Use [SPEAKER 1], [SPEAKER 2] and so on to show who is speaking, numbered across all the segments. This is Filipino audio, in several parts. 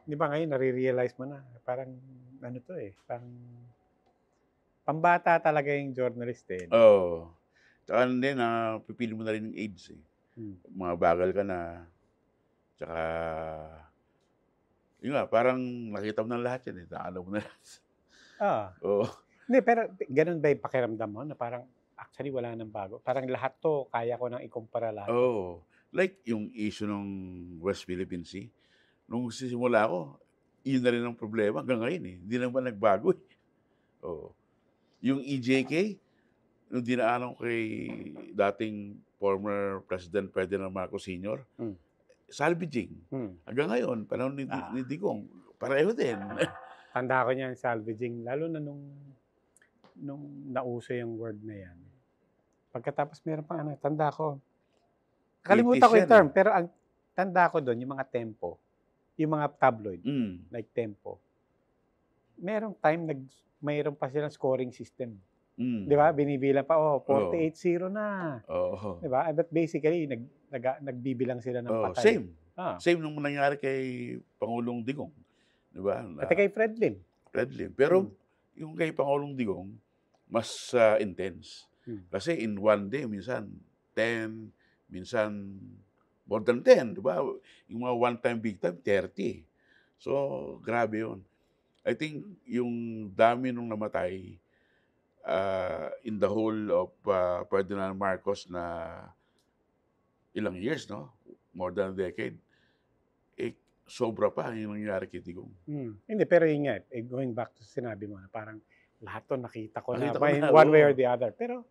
[SPEAKER 1] Di ba ngayon, nare-realize mo na, parang, ano to eh, parang, pambata talaga yung journalist eh. No?
[SPEAKER 2] Oo. Tsaka hindi napipili mo na rin yung age eh.
[SPEAKER 1] Hmm.
[SPEAKER 2] Mabagal ka na. Tsaka, yun nga, parang nakita mo na lahat yan eh. Nakaalam mo na lahat.
[SPEAKER 1] Ah.
[SPEAKER 2] Oo.
[SPEAKER 1] Hindi, pero ganun ba yung pakiramdam mo na parang actually wala nang bago? Parang lahat to, kaya ko nang ikumpara lahat to.
[SPEAKER 2] Oo. Like yung issue ng West Philippine Sea. Nung sisimula ako, yun na rin ang problema hanggang ngayon eh. Hindi naman nagbago eh. Oo. Yung EJK, nung dinaanan ko kay dating former President Ferdinand Marcos Sr.,
[SPEAKER 1] Hmm.
[SPEAKER 2] salvaging.
[SPEAKER 1] Hmm.
[SPEAKER 2] Hanggang ngayon, panahon ni
[SPEAKER 1] Ah.
[SPEAKER 2] Digong, pareho din.
[SPEAKER 1] Tanda ko niyan, salvaging, lalo na nung nauso yung word na yan. Pagkatapos meron pa ano, tanda ko. Kalimutan ko
[SPEAKER 2] 80s
[SPEAKER 1] yung
[SPEAKER 2] yan
[SPEAKER 1] term,
[SPEAKER 2] eh.
[SPEAKER 1] pero ang tanda ko doon, yung mga tempo, yung mga tabloid,
[SPEAKER 2] Mm.
[SPEAKER 1] like Tempo, merong time mayroon pa silang scoring system.
[SPEAKER 2] Mm.
[SPEAKER 1] Di ba? Binibilang pa,
[SPEAKER 2] Oo.
[SPEAKER 1] 48-0 na.
[SPEAKER 2] Oo.
[SPEAKER 1] Di ba? But basically, nagbibilang sila ng
[SPEAKER 2] Oh,
[SPEAKER 1] patay.
[SPEAKER 2] same.
[SPEAKER 1] Ah.
[SPEAKER 2] Same nung nangyari kay Pangulong Digong. Di ba?
[SPEAKER 1] Pati kay Fred Lim.
[SPEAKER 2] Fred Lim. Pero yung kay Pangulong Digong, mas intense. Kasi in one day, minsan 10, minsan more than 10, di ba? Yung mga one-time, big-time, 30. So, grabe yun. I think yung dami nung namatay in the whole of Ferdinand Marcos na ilang years, no? More than a decade. Eh, sobra pa yung nangyari kay Digong.
[SPEAKER 1] Hindi, pero yun nga, going back to sinabi mo, parang lahat to nakita ko na,
[SPEAKER 2] Nakita ko na,
[SPEAKER 1] one way
[SPEAKER 2] oo.
[SPEAKER 1] or the other. Pero,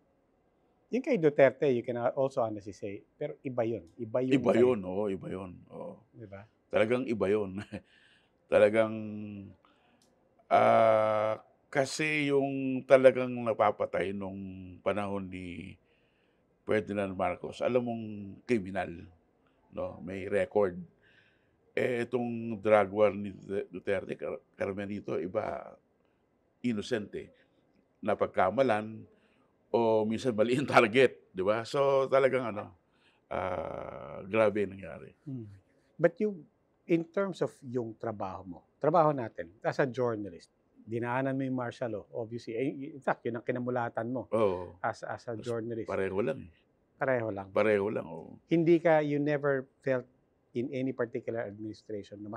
[SPEAKER 1] yung kay Duterte, you can also honestly say, pero iba yun. Iba yung
[SPEAKER 2] Iba yun,
[SPEAKER 1] ganito.
[SPEAKER 2] oo, iba yun. Oo.
[SPEAKER 1] Di ba?
[SPEAKER 2] Talagang iba yun. Talagang, kasi yung talagang napapatay nung panahon ni Ferdinand Marcos, alam mong kriminal, no? May record. Eh, itong drug war ni Duterte, karamihan dito, iba, innocent eh. Napagkamalan, o minsan mali yung target, di ba? So, talagang grabe yung nangyari.
[SPEAKER 1] But in terms of yung trabaho natin, as a journalist, dinaanan mo yung martial law, obviously. In fact, yun ang kinamulatan mo
[SPEAKER 2] Oo.
[SPEAKER 1] as a journalist.
[SPEAKER 2] Pareho lang eh.
[SPEAKER 1] Pareho lang.
[SPEAKER 2] Pareho lang, oo.
[SPEAKER 1] You never felt in any particular administration na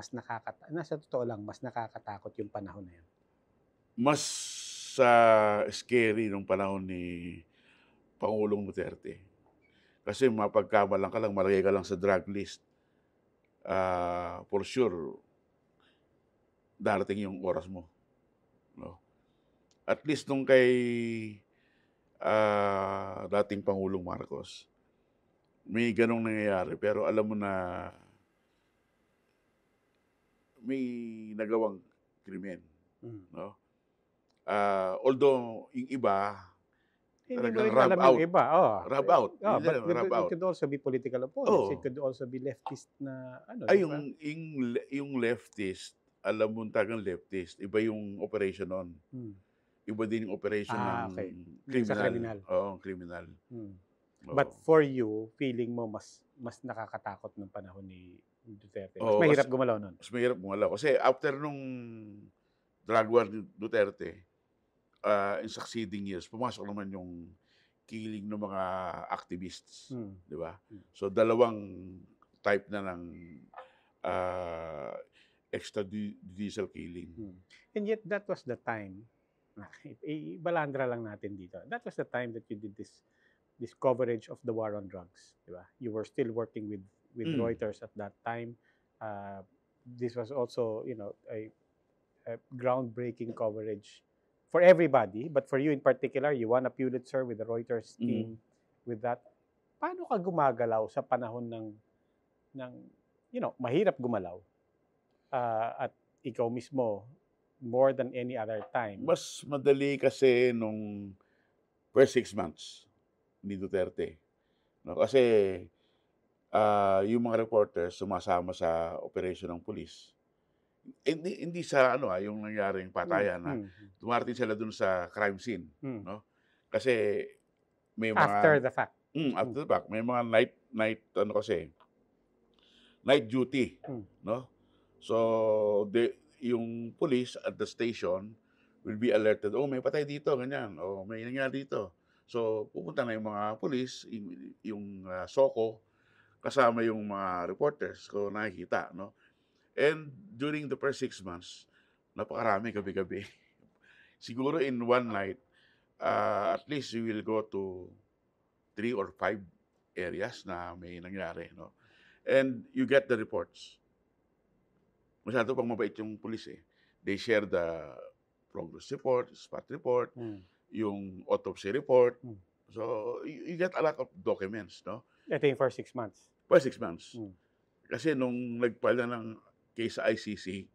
[SPEAKER 1] nasa totoo lang, mas nakakatakot yung panahon na yun?
[SPEAKER 2] Mas scary nung panahon ni Pangulong Duterte. Kasi mapagkamalan ka lang, malagay ka lang sa drug list, for sure, darating yung oras mo. No? At least nung kay dating Pangulong Marcos, may ganong nangyayari. Pero alam mo na may nagawang krimen. No? Although, yung iba,
[SPEAKER 1] Hindi mo
[SPEAKER 2] talagang
[SPEAKER 1] rin
[SPEAKER 2] rub
[SPEAKER 1] alam
[SPEAKER 2] out.
[SPEAKER 1] yung iba.
[SPEAKER 2] Rub out.
[SPEAKER 1] But
[SPEAKER 2] Rub
[SPEAKER 1] it
[SPEAKER 2] out.
[SPEAKER 1] could also be political opponents. It
[SPEAKER 2] Oo.
[SPEAKER 1] could also be leftist na
[SPEAKER 2] Ay,
[SPEAKER 1] di ba?
[SPEAKER 2] yung leftist, alam mo talagang leftist, iba yung operation nun. Iba din yung operation ng
[SPEAKER 1] Okay. Sa
[SPEAKER 2] criminal.
[SPEAKER 1] kriminal.
[SPEAKER 2] Oo, criminal.
[SPEAKER 1] But for you, feeling mo mas nakakatakot ng panahon ni Duterte. Mas
[SPEAKER 2] Oo,
[SPEAKER 1] mahirap gumalaw nun.
[SPEAKER 2] mas mahirap gumalaw. Kasi after nung drug war ni Duterte, in succeeding years, pumasok naman yung killing ng mga activists. Di ba? So, dalawang type na ng extrajudicial killing.
[SPEAKER 1] And yet, that was the time, ibalandra lang natin dito, that was the time that you did this coverage of the war on drugs. Di ba? You were still working with Reuters at that time. This was also, a groundbreaking coverage for everybody, but for you in particular, you won a Pulitzer with the Reuters team with that. Paano ka gumagalaw sa panahon ng mahirap gumalaw? At ikaw mismo, more than any other time.
[SPEAKER 2] Mas madali kasi nung first 6 months ni Duterte. No? Kasi yung mga reporters sumasama sa operation ng police. Hindi sa yung nangyaring patayan na dumarating sila dun sa crime scene, no? Kasi may mga
[SPEAKER 1] after the fact.
[SPEAKER 2] After the fact, may mga night duty, no? So, yung police at the station will be alerted, oh, may patay dito, ganyan, oh, may nangyari dito. So, pupunta na yung mga police, yung SOCO, kasama yung mga reporters ko nakikita, no? And during the first 6 months, napakarami gabi-gabi. Siguro in one night, at least we will go to 3 or 5 areas na may nangyari, no? And you get the reports. Masyado pang mabait yung police eh. They share the progress report, spot report, yung autopsy report. So, you get a lot of documents, no?
[SPEAKER 1] Ito yung for 6 months.
[SPEAKER 2] For 6 months. Kasi nung nagpala ng case sa ICC,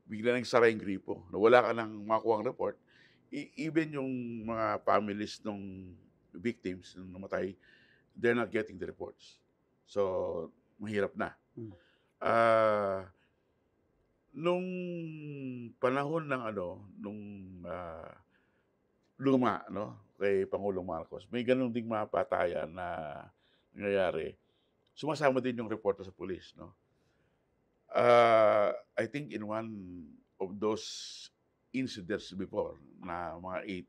[SPEAKER 2] bigla nang sara yung gripo. Wala ka nang makuha report. Even yung mga families ng victims nung namatay, they're not getting the reports. So, mahirap na. Nung panahon ng nung luma, no, kay Pangulong Marcos, may ganun ding mga patayan na nangyayari. Sumasama din yung reporter sa police, no. I think in one of those incidents before na mga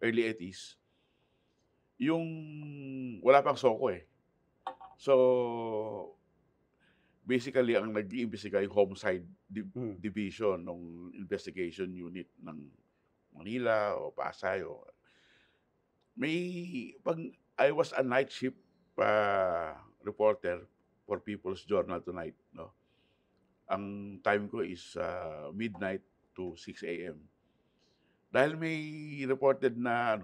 [SPEAKER 2] early 80s, yung wala pang SOCO eh. So, basically, ang nag-iimbestiga yung homicide division ng investigation unit ng Manila o Pasay. I was a night shift reporter for People's Journal Tonight. No? Ang time ko is midnight to 6 a.m. Dahil may reported na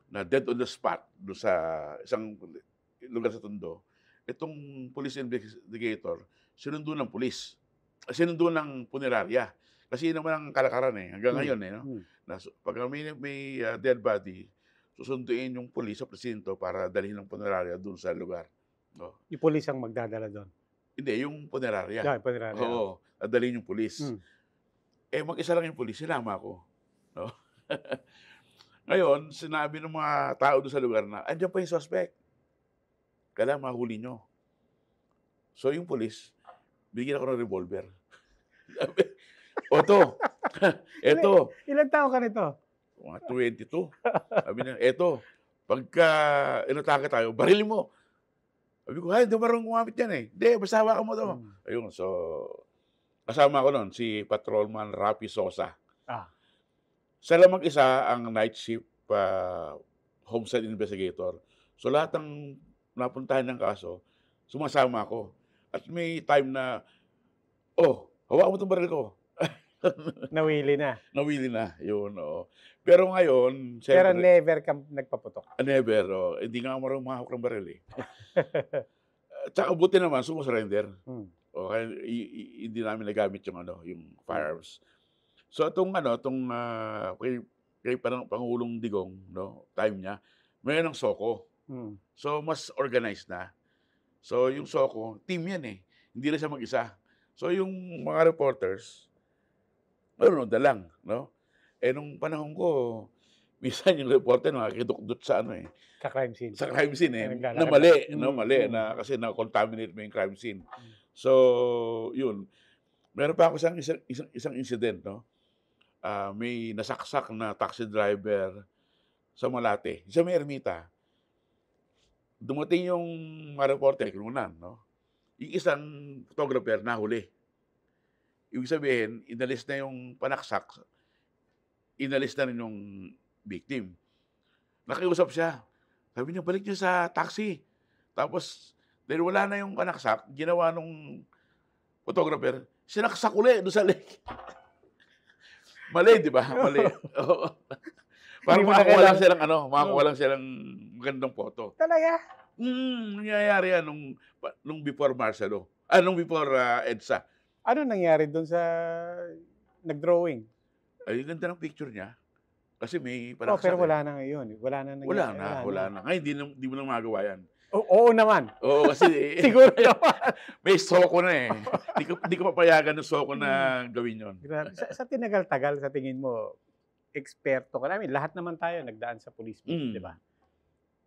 [SPEAKER 2] na dead on the spot do sa isang lugar sa Tondo, itong police investigator, sinundo ng police. Sinundo ng punerarya. Kasi yun naman ang kalakaran eh. Hanggang ngayon eh. No? Pag may dead body, susunduin yung police sa presinto para dalhin ng punerarya doon sa lugar. No?
[SPEAKER 1] Yung police ang magdadala doon?
[SPEAKER 2] Hindi, yung punerarya.
[SPEAKER 1] Yeah, punerarya.
[SPEAKER 2] Oo, dalhin yung police. Eh, mag-isa lang yung police, sinama ko. No? Ngayon, sinabi ng mga tao doon sa lugar na, andyan pa yung suspect. Kailangan mahuli nyo. So, yung police, bigyan ako ng revolver. Oto, eto.
[SPEAKER 1] Ilang tao ka nito?
[SPEAKER 2] Mga 22. Sabi niya, eto, pagka inatake tayo, barilin mo. Sabi ko, hindi marunong gumamit yan eh. Hindi, basta hawakan mo to. Ayun, so, kasama ko nun, si Patrolman Rapi Sosa. Sila mag-isa ang night shift homicide investigator. So, lahat ng napuntahan ng kaso, sumasama ako. At may time na, hawakan mo itong baril ko.
[SPEAKER 1] Nawili na.
[SPEAKER 2] Nawili na, yun. Pero ngayon,
[SPEAKER 1] pero never ka nagpaputok.
[SPEAKER 2] Never. Hindi nga marunong mahawak ng baril eh. Tsaka buti naman, sumusurrender. Kaya hindi namin nagamit yung firearms. So itong kay Pangulong Digong, time niya, mayroon ng SOCO. So mas organized na. So yung SOCO, team yan eh. Hindi na siya mag-isa. So yung mga reporters, marunod na lang, no? Eh nung panahon ko, minsan yung reporter nakikidukdot sa
[SPEAKER 1] Ka-crime scene.
[SPEAKER 2] Sa crime scene eh. Na mali, mali na kasi na-contaminate mo yung crime scene. So, yun. Meron pa ako isang incident, no? May nasaksak na taxi driver sa Malate, sa may Ermita. Dumating yung mga reporter, kinunan, no? Yung isang photographer nahuli. Ibig sabihin, inalis na yung panaksak, inalis na rin yung victim. Nakiusap siya. Sabi niya, balik niyo sa taxi. Tapos, dahil wala na yung panaksak, ginawa nung photographer, sinaksak uli doon sa lake. Mali, di ba? Mali. Parang makakuha lang silang makakuha lang silang magandang photo.
[SPEAKER 1] Talaga?
[SPEAKER 2] Nangyayari yan nung before Marcelo. Nung before EDSA.
[SPEAKER 1] Ano nangyari doon sa nag-drawing?
[SPEAKER 2] Ay, ganda ng picture niya. Kasi may panaksak.
[SPEAKER 1] Pero wala na ngayon. Wala na nangyari.
[SPEAKER 2] Wala na. Ngayon, di mo na magawa yan.
[SPEAKER 1] Oo naman.
[SPEAKER 2] Oo, kasi
[SPEAKER 1] siguro naman.
[SPEAKER 2] May SOCO na eh. Hindi ko papayagan ng SOCO na gawin yun.
[SPEAKER 1] Sa tinagal-tagal, sa tingin mo, eksperto ka. I mean, lahat naman tayo nagdaan sa police, di ba?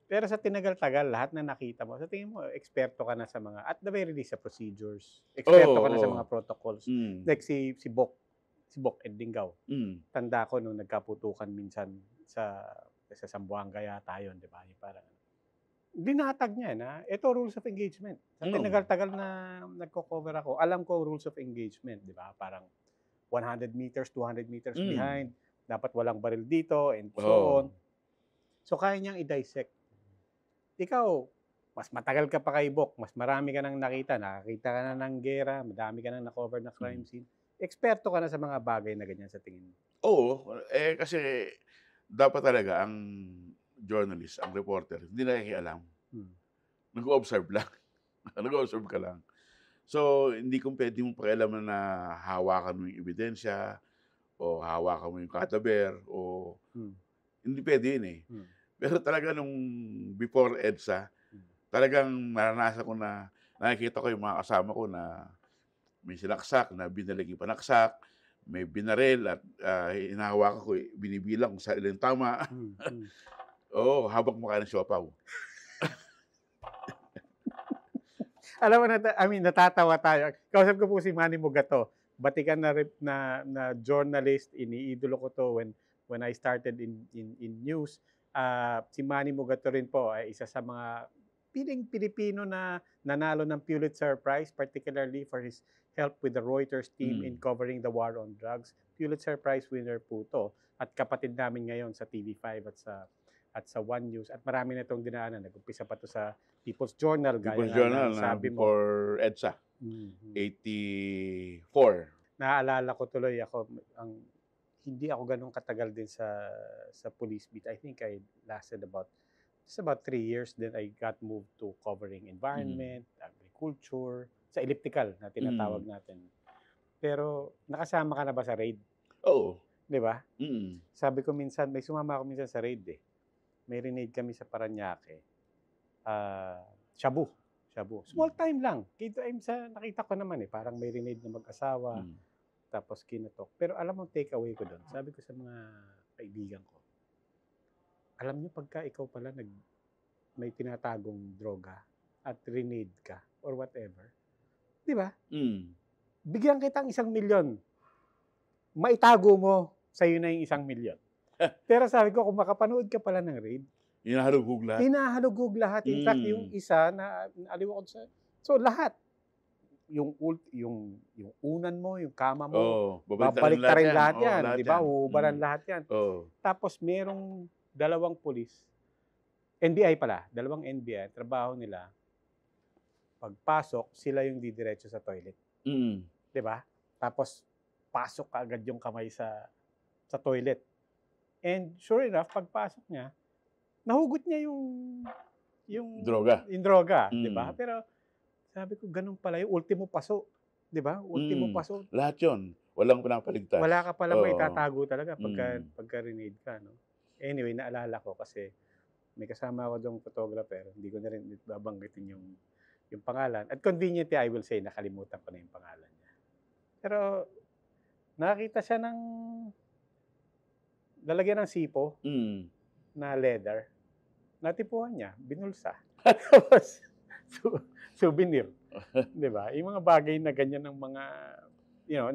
[SPEAKER 1] Pero sa tinagal-tagal, lahat na nakita mo, sa tingin mo, eksperto ka na sa mga, at the very least, sa procedures. Eksperto
[SPEAKER 2] Oo,
[SPEAKER 1] ka na sa
[SPEAKER 2] oo.
[SPEAKER 1] mga protocols.
[SPEAKER 2] Mm.
[SPEAKER 1] Like si Bok Edlinggaw.
[SPEAKER 2] Mm.
[SPEAKER 1] Tanda ko nung nagkaputukan minsan sa Zamboanga yata yun, di ba? Yung parang, binatag niya na, ito rules of engagement. Sa
[SPEAKER 2] Mm.
[SPEAKER 1] tinagal-tagal na nagko-cover ako, alam ko rules of engagement, di ba? Parang 100 meters, 200 meters
[SPEAKER 2] Mm.
[SPEAKER 1] behind, dapat walang baril dito, and so
[SPEAKER 2] Oo.
[SPEAKER 1] on. So, kaya niyang i-dissect. Ikaw, mas matagal ka pa kay Bok, mas marami ka nang nakita ka na ng gera, madami ka nang na-cover na crime scene. Eksperto ka na sa mga bagay na ganyan sa tingin mo.
[SPEAKER 2] Oo, kasi dapat talaga ang journalist, ang reporter, hindi nakikialam. Nag-o-observe lang. Nag-o-observe ka lang. So, hindi kung pwede mong pakialaman na hawakan mo yung ebidensya o hawakan mo yung kadaber o hindi pwede yun eh. Pero talaga nung before EDSA, talagang naranasan ko na nakikita ko yung mga kasama ko na may sinaksak, na binalig yung panaksak, may binaril at hinahawakan ko, binibilang kung saan ilang tama. Oo, habang kumakain ng siopaw.
[SPEAKER 1] Alam mo, natatawa tayo. Kausap ko po si Manny Mugato. Batikan na journalist, iniidolo ko to when I started in news. Si Manny Mugato rin po ay isa sa mga piling Pilipino na nanalo ng Pulitzer Prize, particularly for his help with the Reuters team in covering the war on drugs. Pulitzer Prize winner po to. At kapatid namin ngayon sa TV5 at sa One News. At marami na itong dinaanan. Nag-umpisa pa to sa People's Journal.
[SPEAKER 2] People's Journal na before EDSA. 84.
[SPEAKER 1] Naaalala ko tuloy hindi ako ganun katagal din sa police beat. I think I lasted about 3 years. Then I got moved to covering environment, agriculture, sa elliptical na tinatawag natin. Pero nakasama ka na ba sa raid?
[SPEAKER 2] Oo.
[SPEAKER 1] Di ba?
[SPEAKER 2] Sabi
[SPEAKER 1] ko minsan, may sumama ako minsan sa raid eh. May raid kami sa Parañaque. Shabu. Small time lang. Nakita ko naman eh, parang may raid na mag-asawa. Tapos kinatok. Pero alam mo, take away ko doon. Sabi ko sa mga kaibigan ko, alam niyo pagka ikaw pala may tinatagong droga at renade ka or whatever, di ba? Bigyan kitang 1 milyon. Maitago mo, sa'yo na yung 1 milyon. Pero sabi ko, kung makapanood ka pala ng raid,
[SPEAKER 2] hinahalugog lahat.
[SPEAKER 1] In fact, yung isa na aliwa ko sa... So, lahat. Yung unan mo, yung kama mo, babalik na rin lahat yan. Di ba? Huhubaran lahat yan. Tapos, merong 2 pulis. NBI pala. 2 NBI. Trabaho nila. Pagpasok, sila yung didiretso sa toilet. Di ba? Tapos, pasok agad yung kamay sa toilet. And sure enough, pagpasok niya, nahugot niya yung droga, di ba? Pero sabi ko, ganun pala yung ultimo paso, di ba? Ultimo paso.
[SPEAKER 2] Lahat yun. Walang pinapaligtas.
[SPEAKER 1] Wala ka pala maitatago talaga pagka renade ka, no? Anyway, naalala ko kasi may kasama ako dong photographer, hindi ko na rin babanggitin yung pangalan. At conveniently, I will say, nakalimutan ko na yung pangalan niya. Pero nakakita siya ng lalagyan ng sipo na leather. Natipuhan niya, binulsa. Tapos, souvenir. Di ba? Yung mga bagay na ganyan ng mga,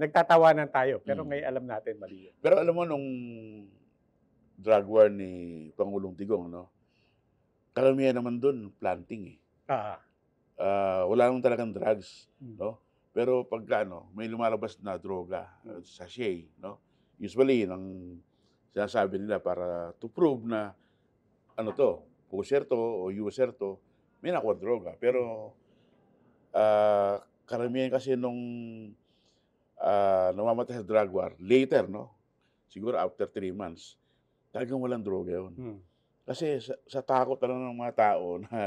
[SPEAKER 1] nagtatawanan tayo. Pero ngayon alam natin, mali yun.
[SPEAKER 2] Pero alam mo, nung drug war ni Pangulong Digong, no? Karamihan naman doon, planting eh. Wala naman talagang drugs, no? Pero pagka, may lumalabas na droga, sachet, no? Usually, ang sinasabi nila para to prove na, pusher to o user to, may nakuha droga. Pero, karamihan kasi nung namamatay sa drug war, later, no? Siguro after 3 months, talagang walang droga yun. Kasi sa takot lang ng mga tao na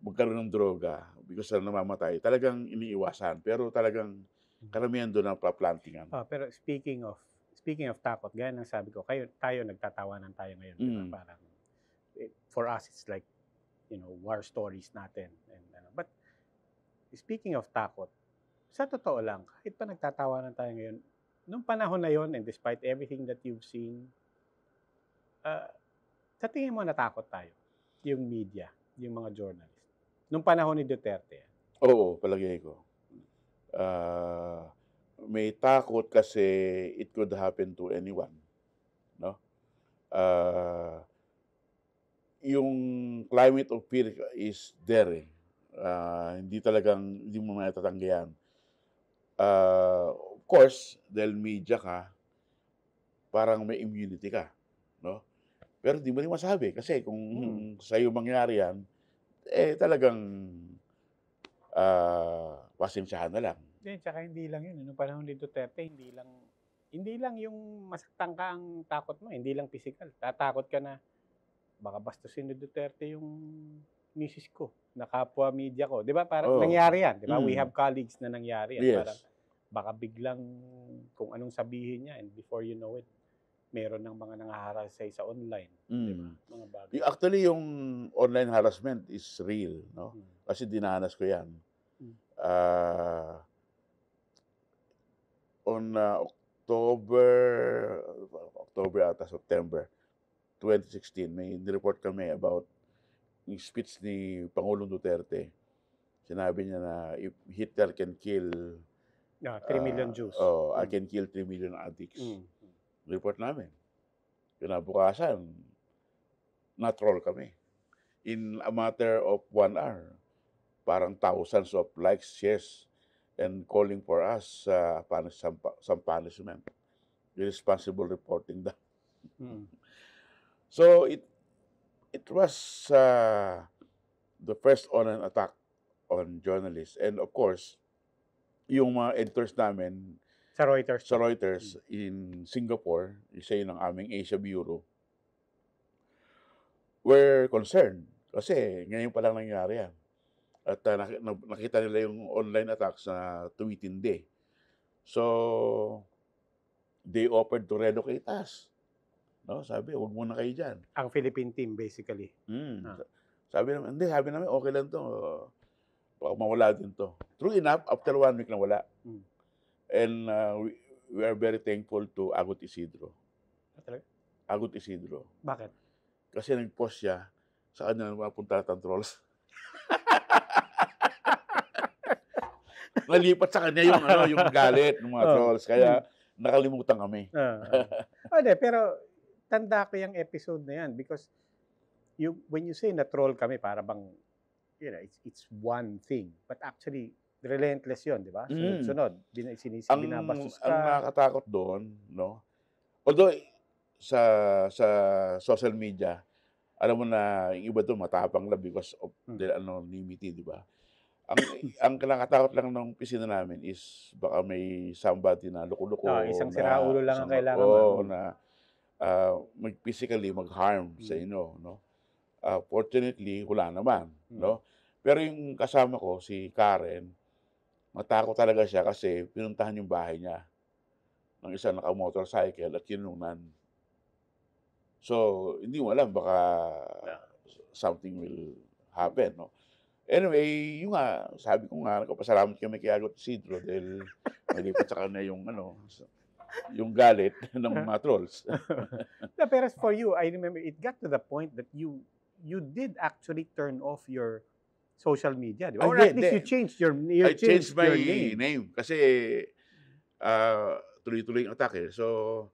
[SPEAKER 2] magkaroon ng droga because na namamatay, talagang iniiwasan. Pero talagang karamihan doon ang paplantingan.
[SPEAKER 1] Pero speaking of takot, gaya ng sabi ko, tayo nagtatawanan tayo ngayon. Diba? Parang, for us, it's like, war stories natin. But speaking of takot, sa totoo lang, kahit pa nagtatawanan tayo ngayon, nung panahon na yon, and despite everything that you've seen, sa tingin mo natakot tayo? yung media, yung mga journalist. Nung panahon ni Duterte.
[SPEAKER 2] Oo, palagay ko. May takot kasi it could happen to anyone, no? Ah, yung climate of fear is there, eh. Hindi mo matatanggihan. Of course, dahil media ka, parang may immunity ka, no? Pero di mo rin masabi kasi kung sa'yo mangyari yan, eh, talagang, pasensyahan na lang.
[SPEAKER 1] Tsaka hindi lang yun. Nung panahon ni Duterte, hindi lang yung masaktan ka ang takot mo, hindi lang physical. Tatakot ka na baka bastusin ni Duterte yung misis ko, na kapwa media ko. Di ba? Parang
[SPEAKER 2] Oo.
[SPEAKER 1] nangyari yan. Di ba? We
[SPEAKER 2] Mm.
[SPEAKER 1] have colleagues na nangyari yan.
[SPEAKER 2] Yes.
[SPEAKER 1] Parang baka biglang kung anong sabihin niya and before you know it, meron ng mga nangaharasay sa online. Di ba? Mga bagay.
[SPEAKER 2] Actually, yung online harassment is real, no? Kasi dinanas ko yan. On September 2016, may nireport kami about yung speech ni Pangulong Duterte. Sinabi niya na if Hitler can kill
[SPEAKER 1] 3 million Jews.
[SPEAKER 2] I can kill 3 million addicts. Report namin. Kinabukasan, na-troll kami. In a matter of 1 hour, parang thousands of likes, shares, and calling for us some punishment. Irresponsible reporting that. So it was the first online attack on journalists. And of course, yung mga editors namin
[SPEAKER 1] Sa
[SPEAKER 2] Reuters in Singapore, isa yun ng aming Asia Bureau, were concerned. Kasi ngayon pa lang nangyari yan. At nakita nila yung online attacks na tumitindi. So, they offered to relocate us. No, sabi, huwag muna kayo dyan.
[SPEAKER 1] Ang Philippine team, basically.
[SPEAKER 2] Sabi namin, okay lang to. Baka mawala din to. True enough, after 1 week na wala. And we are very thankful to Agut Isidro.
[SPEAKER 1] Talaga?
[SPEAKER 2] Agut Isidro.
[SPEAKER 1] Bakit?
[SPEAKER 2] Kasi nag-post siya sa kanya ng mga punta ng trolls. Nalipat sa kanya yung galit ng mga trolls. Kaya nakalimutan kami.
[SPEAKER 1] Pero tanda ko yung episode na yan because when you say na troll kami, para bang, it's one thing. But actually, relentless yun, di ba? Sunod-sunod. Binabastos ka.
[SPEAKER 2] Ang nakakatakot doon, no? Although, sa social media, alam mo na yung iba doon matapang lang because of their anonymity, di ba? Ang nakakatakot lang ng pisina namin is baka may somebody na loko-loko.
[SPEAKER 1] Isang siraulo lang ang kailangan
[SPEAKER 2] mo. Na physically mag-harm sa inyo, no? Fortunately, wala naman, no? Pero yung kasama ko, si Karen, matakot talaga siya kasi pinuntahan yung bahay niya ng isang naka-motorcycle at kinunan. So, hindi mo alam, baka something will happen, no? Anyway, sabi ko nga, nagpapasalamat kami kay Agut Isidro dahil nalipat sa kanya yung galit ng mga trolls.
[SPEAKER 1] Pero for you, I remember it got to the point that you did actually turn off your social media, di ba? Or at least you changed your
[SPEAKER 2] I changed my name kasi tuloy-tuloy yung atake. So,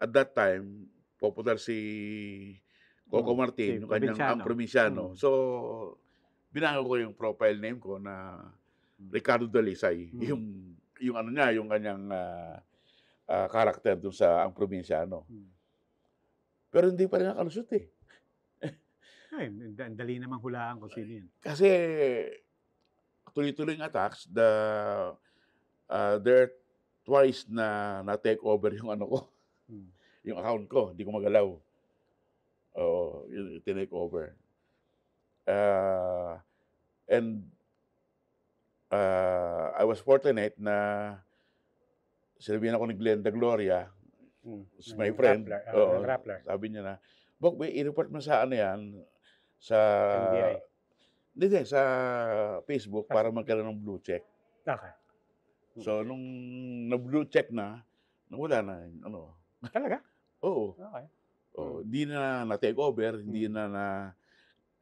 [SPEAKER 2] at that time, popular si Coco Martin, yung kanyang probinsyano. So, binago ko yung profile name ko na Ricardo Dalisay. Yung kanyang karakter dun sa ang probinsyano. Pero hindi pa rin nakalusot eh.
[SPEAKER 1] Ay, dali namang hulaan kung sino yun.
[SPEAKER 2] Kasi tuloy-tuloy yung attacks. There are twice na take over yung yung account ko. Hindi ko magalaw. Oo, yung tinake over. And I was fortunate na sinabihan ako ni Glenda Gloria, my friend.
[SPEAKER 1] Rappler.
[SPEAKER 2] Sabi niya na, Bok, i-report mo sa yan, sa
[SPEAKER 1] NBI.
[SPEAKER 2] Hindi, sa Facebook para magkaroon ng blue check.
[SPEAKER 1] Okay.
[SPEAKER 2] So, nung na-blue check wala na.
[SPEAKER 1] Talaga?
[SPEAKER 2] Oo.
[SPEAKER 1] Okay.
[SPEAKER 2] Hindi na na-take over, hindi na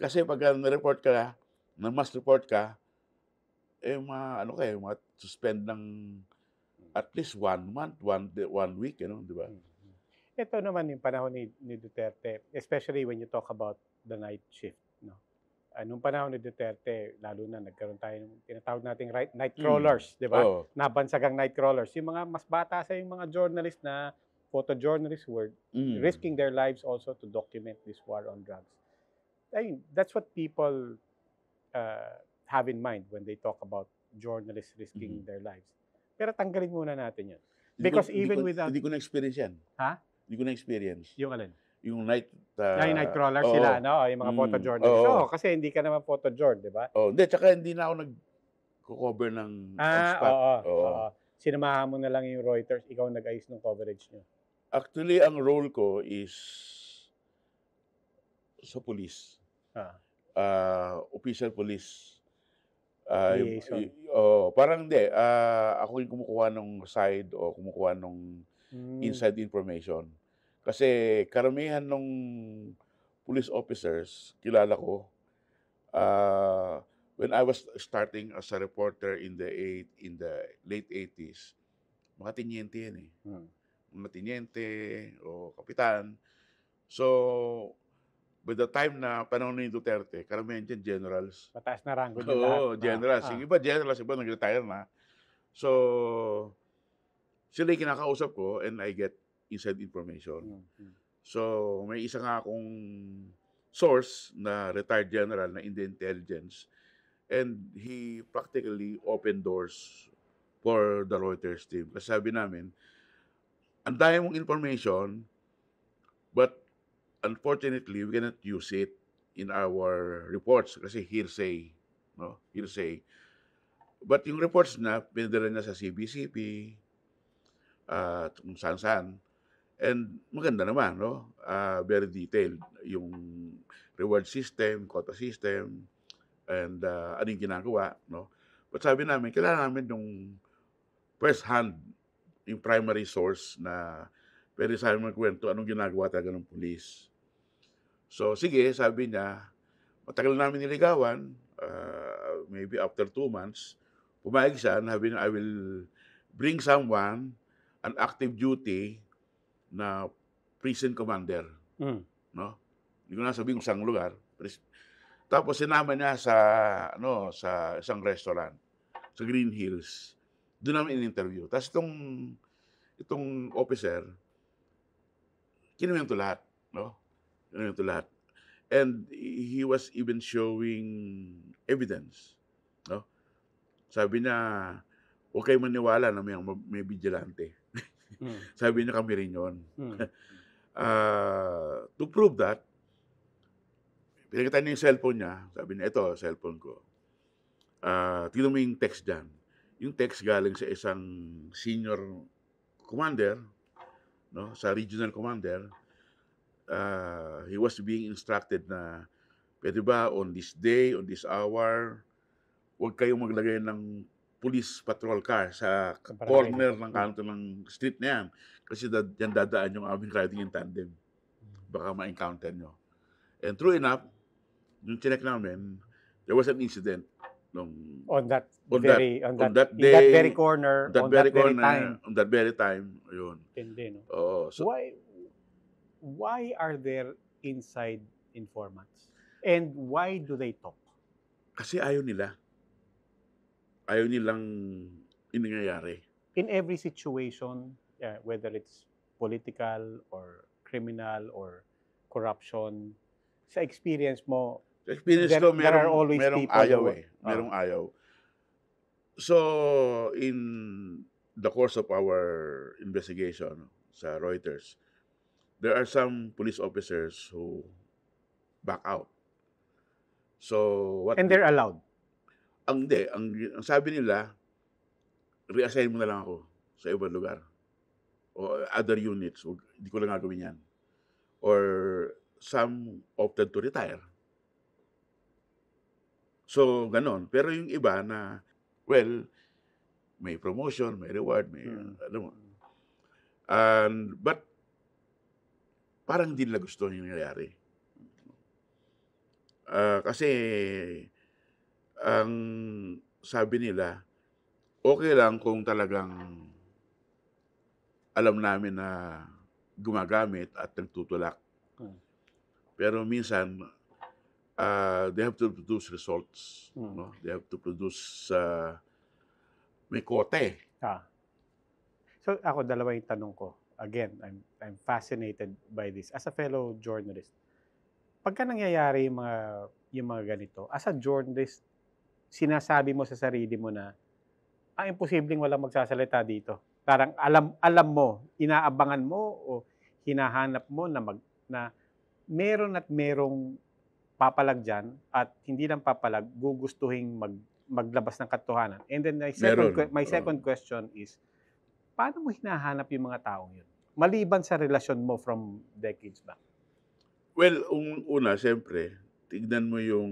[SPEAKER 2] Kasi pagka na-report ka, na-mass report ka, ano ka suspend ng at least 1 month, 1 week, di ba?
[SPEAKER 1] Ito naman yung panahon ni Duterte, especially when you talk about the night shift, no? Nung panahon ni Duterte, lalo na nagkaroon tayo ng tinatawag nating night crawlers, di ba?
[SPEAKER 2] Oo.
[SPEAKER 1] Nabansagang night crawlers. Yung mga mas bata sa yung mga journalist na photojournalists were risking their lives also to document this war on drugs. I mean, that's what people have in mind when they talk about journalists risking their lives. Pero tanggalin muna natin yun. Because without...
[SPEAKER 2] Hindi ko na-experience yan.
[SPEAKER 1] Ha?
[SPEAKER 2] Hindi ko na-experience.
[SPEAKER 1] Yung alin?
[SPEAKER 2] Yung night...
[SPEAKER 1] night crawlers sila, no? Yung mga photojournalists. Oo, kasi hindi ka naman photojourn, di ba?
[SPEAKER 2] Hindi, tsaka hindi na ako nag-cover ng spot.
[SPEAKER 1] Oo. Sinamahan mo na lang yung Reuters, ikaw nag-ayos ng coverage nyo.
[SPEAKER 2] Actually, ang role ko is sa police. Official police.
[SPEAKER 1] Liaison.
[SPEAKER 2] Parang hindi. Ako yung kumukuha ng side o kumukuha ng inside information. Kasi karamihan ng police officers, kilala ko, when I was starting as a reporter in the late 80s, mga tiniente yan eh. Mga tiniente o kapitan. So, by the time na panahon ni Duterte, karamihan dyan generals.
[SPEAKER 1] Mataas na rango din lahat.
[SPEAKER 2] Oo, generals. Yung iba generals, iba nag-retire na. So, sila yung kinakausap ko and I get inside information. So, may isa nga akong source na retired general na in the intelligence and he practically opened doors for the Reuters team. Kasi sabi namin, ang dami mong information, but unfortunately, we cannot use it in our reports kasi hearsay, no? Hearsay. But yung reports na, pinadala niya sa CBCP, kung saan-saan, and maganda naman, no? Very detailed. Yung reward system, quota system, and anong ginagawa, no? But sabi namin, kailangan namin yung first hand, yung primary source na pwede sa amin magkwento anong ginagawa talaga ng police. So, sige, sabi niya, matagal namin niligawan, maybe after 2 months, pumayag siya, sabi niya, I will bring someone, an active duty na prison commander. No? Hindi ko na sabihin kung saan lugar. Tapos sinama niya sa isang restaurant, sa Green Hills. Doon namin in-interview. Tapos itong officer, kinuwento lahat, no? Kinuwento lahat. And he was even showing evidence, no? Sabi niya, huwag kayo maniwala na may vigilante. Sabi niya, kami rin yun. To prove that, pinagkita niya yung cellphone niya. Sabi niya, ito, cellphone ko. Tignan mo yung text dyan. Yung text galing sa isang senior commander, no, sa regional commander. He was being instructed na, pwede ba on this day, on this hour, huwag kayong maglagay ng police patrol car sa corner ng kanto ng street na yan. Kasi yan dadaan yung aming riding in tandem. Baka ma-encounter nyo. And true enough, yung chinek namin, there was an incident
[SPEAKER 1] on that
[SPEAKER 2] very
[SPEAKER 1] corner,
[SPEAKER 2] on that very time, yun.
[SPEAKER 1] Hindi, no?
[SPEAKER 2] So,
[SPEAKER 1] why are there inside informants? And why do they talk?
[SPEAKER 2] Kasi ayaw nila. Ayaw nilang nangyayari.
[SPEAKER 1] In every situation, whether it's political or criminal or corruption, sa experience mo, there are always
[SPEAKER 2] merong
[SPEAKER 1] people
[SPEAKER 2] ayaw merong ayaw. So, in the course of our investigation sa Reuters, there are some police officers who back out. So,
[SPEAKER 1] and they're allowed?
[SPEAKER 2] Ang sabi nila, reassign mo na lang ako sa ibang lugar. O other units. Hindi ko lang gagawin yan. Or some opted to retire. So, ganon. Pero yung iba na, well, may promotion, may reward, may but parang hindi nila gusto yung nangyayari. Kasi ang sabi nila, okay lang kung talagang alam namin na gumagamit at nagtutulak.
[SPEAKER 1] Hmm.
[SPEAKER 2] Pero minsan, they have to produce results,
[SPEAKER 1] Hmm.
[SPEAKER 2] no? They have to produce, may kote.
[SPEAKER 1] Ah. So ako, dalawa yung tanong ko. Again, I'm fascinated by this. As a fellow journalist, pagka nangyayari yung mga ganito, as a journalist, sinasabi mo sa sarili mo na, imposibleng walang magsasalita dito. Parang alam mo, inaabangan mo o hinahanap mo na meron at merong papalag dyan at hindi lang papalag, gugustuhin maglabas ng katotohanan. And then my
[SPEAKER 2] Meron.
[SPEAKER 1] second question is, paano mo hinahanap yung mga taong yun? Maliban sa relasyon mo from decades back.
[SPEAKER 2] Well, una siyempre, tignan mo yung